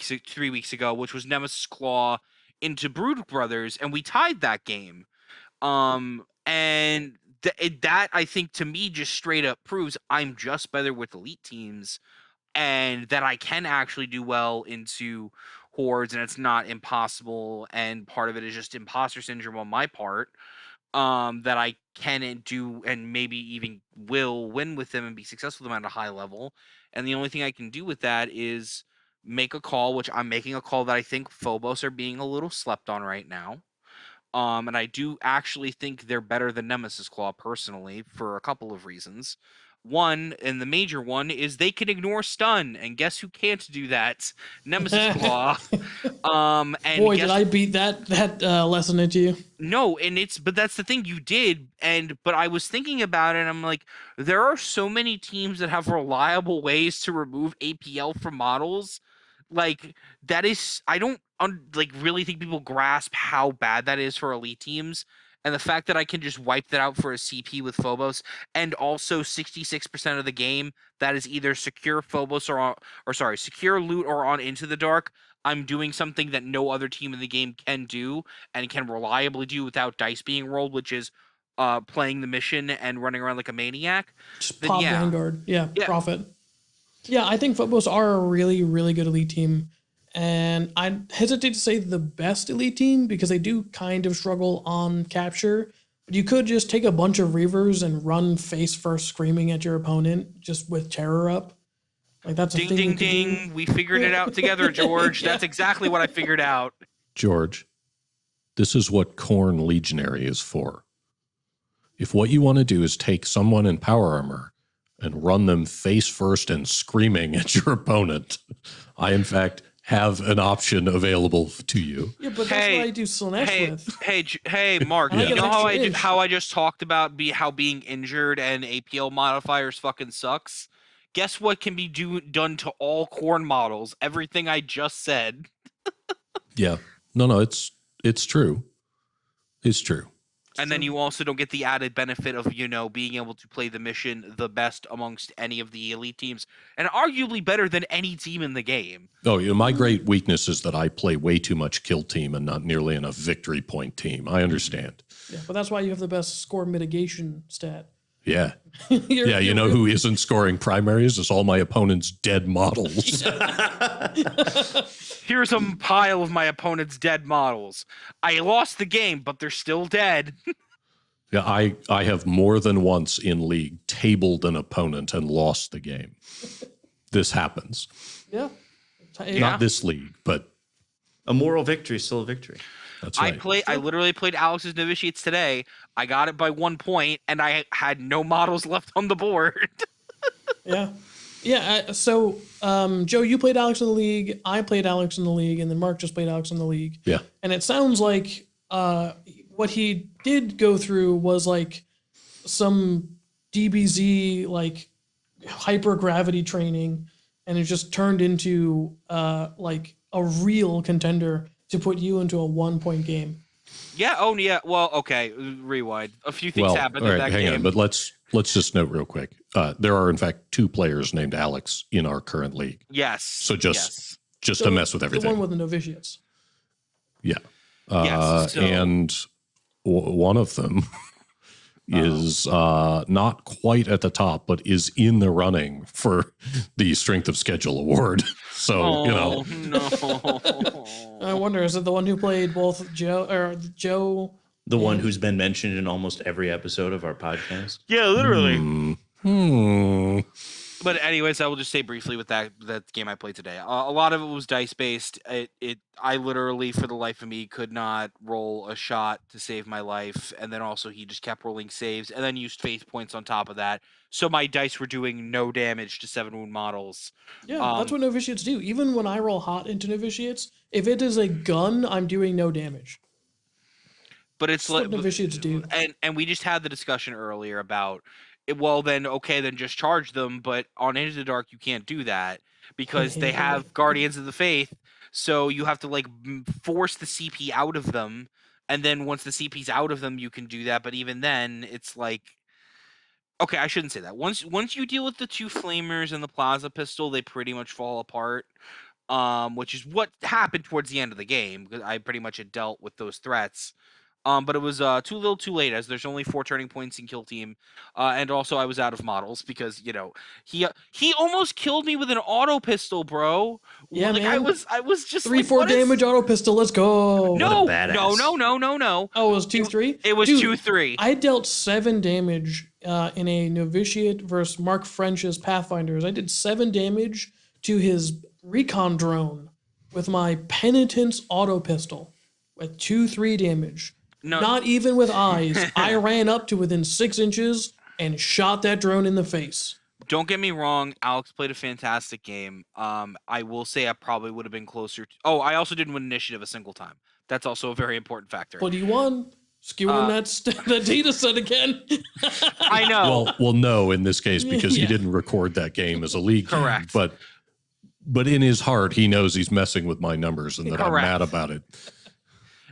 weeks ago, which was Nemesis Claw into Brood Brothers, and we tied that game. And that I think to me just straight up proves I'm just better with elite teams, and that I can actually do well into hordes, and it's not impossible. And part of it is just imposter syndrome on my part, that I can do and maybe even will win with them and be successful with them at a high level. And the only thing I can do with that is make a call, which I'm making a call that I think Phobos are being a little slept on right now. And I do actually think they're better than Nemesis Claw personally for a couple of reasons. One, and the major one, is they can ignore stun, and guess who can't do that? Nemesis Claw. And boy, did I beat that lesson into you. No, but that's the thing, you did, but I was thinking about it, and I'm like, there are so many teams that have reliable ways to remove APL from models. Like, that is, I don't really think people grasp how bad that is for elite teams. And the fact that I can just wipe that out for a CP with Phobos, and also 66% of the game that is either secure Phobos secure loot or on Into the Dark, I'm doing something that no other team in the game can do and can reliably do without dice being rolled, which is playing the mission and running around like a maniac. Just pop Vanguard. Yeah, profit. Yeah, I think Phobos are a really, really good elite team. And I hesitate to say the best elite team because they do kind of struggle on capture. But you could just take a bunch of Reavers and run face first screaming at your opponent just with terror up. Like, that's a ding, thing. Ding, ding, ding. We figured it out together, George. That's exactly what I figured out. George, this is what Khorne Legionary is for. If what you want to do is take someone in power armor and run them face first and screaming at your opponent, I, in fact, have an option available to you. Yeah, but that's what I do Slaanesh with. Hey, Mark, you know how I just talked about how being injured and APL modifiers fucking sucks? Guess what can be done to all Khorne models? Everything I just said. Yeah. No, it's true. It's true. And then you also don't get the added benefit of, being able to play the mission the best amongst any of the elite teams, and arguably better than any team in the game. Oh, my great weakness is that I play way too much kill team and not nearly enough victory point team. I understand. Yeah, but that's why you have the best score mitigation stat. Yeah. You know who isn't scoring primaries? It's all my opponent's dead models. Here's a pile of my opponent's dead models. I lost the game, but they're still dead. Yeah, I have more than once in League tabled an opponent and lost the game. This happens. Yeah. Not this League, but a moral victory is still a victory. That's right. I literally played Alex's Novitiates today. I got it by 1 point, and I had no models left on the board. Yeah. Yeah, so Joe, you played Alex in the League, I played Alex in the League, and then Mark just played Alex in the League. Yeah. And it sounds like what he did go through was like some DBZ, like hypergravity training, and it just turned into like a real contender to put you into a 1-point game. Yeah. Oh, yeah. Well, okay. Rewind. A few things happened in that game. Hang on, but let's just note real quick. There are in fact 2 players named Alex in our current league. Yes. So just to mess with everything. The one with the Novitiates. Yeah. Yes. And one of them is not quite at the top, but is in the running for the Strength of Schedule award. So, No. I wonder, is it the one who played both Joe? The one who's been mentioned in almost every episode of our podcast. Yeah, literally. But anyways, I will just say briefly with that game I played today. A lot of it was dice based. I literally, for the life of me, could not roll a shot to save my life, and then also he just kept rolling saves, and then used faith points on top of that. So my dice were doing no damage to 7 wound models. Yeah, that's what novitiates do. Even when I roll hot into novitiates, if it is a gun, I'm doing no damage. But it's That's what novitiates do. And we just had the discussion earlier about it. Well, then okay, then just charge them. But on Into the Dark, you can't do that because they have Guardians of the Faith. So you have to like force the CP out of them, and then once the CP's out of them, you can do that. But even then, it's like, okay, I shouldn't say that. Once you deal with the 2 flamers and the plaza pistol, they pretty much fall apart. Which is what happened towards the end of the game because I pretty much had dealt with those threats. But it was too little too late, as there's only 4 turning points in Kill Team. And also I was out of models because, he almost killed me with an auto pistol, bro. Yeah, like, man. I was just 3-4 damage auto pistol, let's go. No. badass. No. Oh, it was 2-3? It was 2-3. I dealt 7 damage in a novitiate versus Mark French's Pathfinders. I did 7 damage to his recon drone with my Penitence auto pistol with 2-3 damage. No. Not even with eyes. I ran up to within 6 inches and shot that drone in the face. Don't get me wrong, Alex played a fantastic game. I will say I probably would have been closer to... Oh, I also didn't win initiative a single time. That's also a very important factor. But he won. Skewing that data set again. I know. Well, no, in this case, because he didn't record that game as a league. Correct. Game, but in his heart, he knows he's messing with my numbers and that I'm mad about it.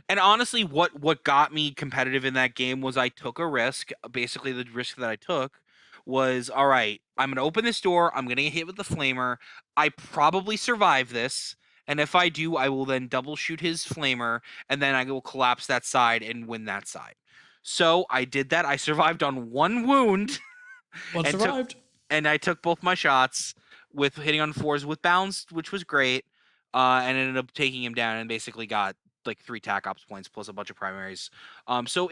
And honestly, what got me competitive in that game was I took a risk. Basically, the risk that I took was, all right, I'm going to open this door. I'm going to get hit with the flamer. I probably survive this. And if I do, I will then double shoot his flamer. And then I will collapse that side and win that side. So I did that. I survived on 1 wound. What survived? And I took both my shots with hitting on 4s with bounds, which was great. And ended up taking him down and basically got like 3 tac ops points plus a bunch of primaries. So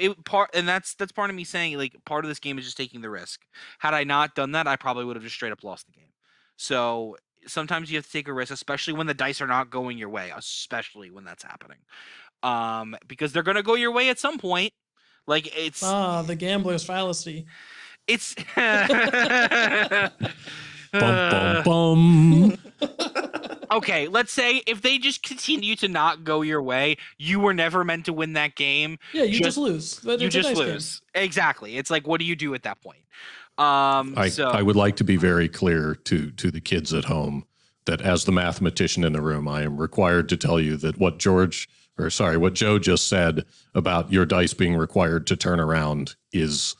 that's part of me saying like part of this game is just taking the risk. Had I not done that, I probably would have just straight up lost the game. So sometimes you have to take a risk, especially when the dice are not going your way, especially when that's happening. Because they're gonna go your way at some point. Like it's the gambler's fallacy. It's Bum, bum, bum. Okay, let's say if they just continue to not go your way, you were never meant to win that game. Yeah, you just lose. You just lose. Exactly. It's like, what do you do at that point? I would like to be very clear to the kids at home that as the mathematician in the room, I am required to tell you that what Joe just said about your dice being required to turn around is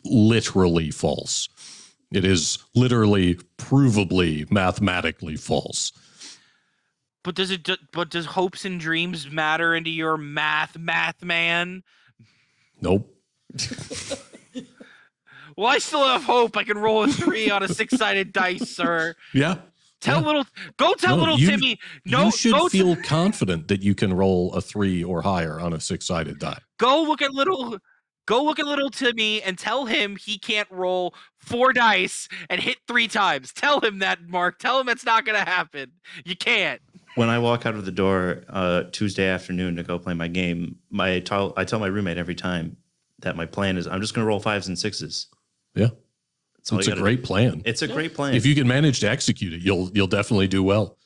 literally false. It is literally, provably, mathematically false. But does hopes and dreams matter into your math, man? Nope. Well, I still have hope. I can roll a 3 on a 6-sided dice, sir. Yeah. Tell little Timmy. No, you should feel confident that you can roll a 3 or higher on a 6-sided die. Go look at little Timmy and tell him he can't roll 4 dice and hit 3 times. Tell him that, Mark. Tell him it's not going to happen. You can't. When I walk out of the door Tuesday afternoon to go play my game, I tell my roommate every time that my plan is I'm just going to roll 5s and 6s. Yeah. It's a great plan. It's a great plan. If you can manage to execute it, you'll definitely do well.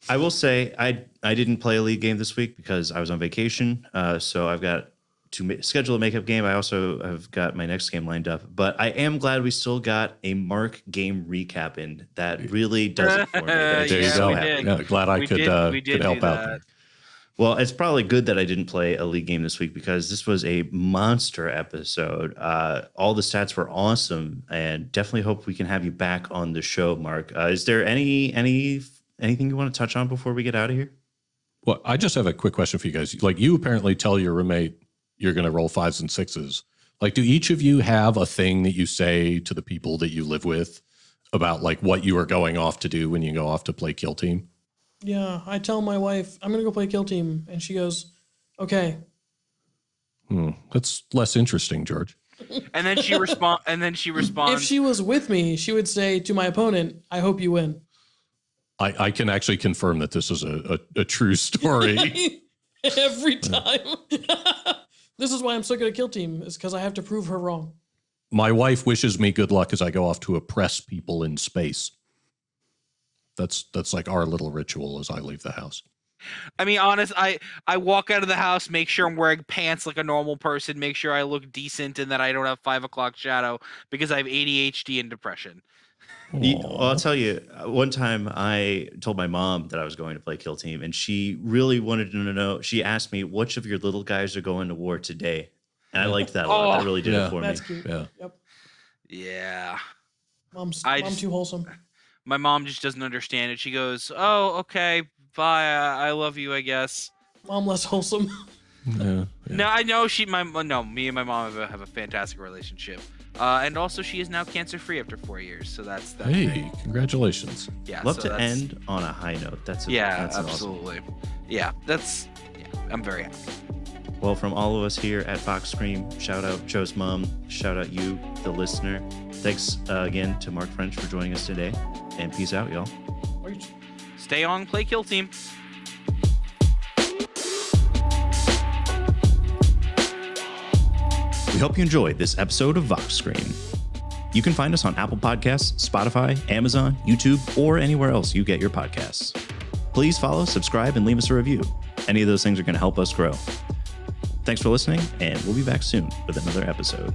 I will say I didn't play a league game this week because I was on vacation. So I've got to schedule a makeup game. I also have got my next game lined up. But I am glad we still got a Mark game recap in. That really does it for me. There you go. Yeah, glad I could help out. Well, it's probably good that I didn't play a league game this week because this was a monster episode. All the stats were awesome, and definitely hope we can have you back on the show, Mark. Is there anything you want to touch on before we get out of here? Well, I just have a quick question for you guys. Like, you apparently tell your roommate you're going to roll 5s and 6s. Like, do each of you have a thing that you say to the people that you live with about like what you are going off to do when you go off to play Kill Team? Yeah, I tell my wife, I'm going to go play Kill Team. And she goes, okay. That's less interesting, George. And then she responds. If she was with me, she would say to my opponent, "I hope you win." I can actually confirm that this is a true story. Every time. This is why I'm so good at Kill Team, is because I have to prove her wrong. My wife wishes me good luck as I go off to oppress people in space. That's like our little ritual as I leave the house. I mean, honest, I walk out of the house, make sure I'm wearing pants like a normal person, make sure I look decent and that I don't have 5 o'clock shadow because I have ADHD and depression. Well, I'll tell you, one time I told my mom that I was going to play Kill Team, and she really wanted to know. She asked me, which of your little guys are going to war today? And I liked that a lot. That really did it for That's me. cute. Yeah. Yep. Yeah. Mom too wholesome. My mom just doesn't understand it. She goes, "Oh, okay, bye. I love you, I guess." Mom less wholesome. Yeah. No, I know me and my mom have a fantastic relationship. And also she is now cancer-free after 4 years. So that's Hey, congratulations. yeah. Love so to that's- end on a high note. That's absolutely. Awesome. Yeah, I'm very happy. Well, from all of us here at Fox Scream, shout out Joe's mom, shout out you, the listener. Thanks again to Mark French for joining us today, and peace out, y'all. Stay on, play Kill Team. We hope you enjoyed this episode of Vox Scream. You can find us on Apple Podcasts, Spotify, Amazon, YouTube, or anywhere else you get your podcasts. Please follow, subscribe, and leave us a review. Any of those things are going to help us grow. Thanks for listening, and we'll be back soon with another episode.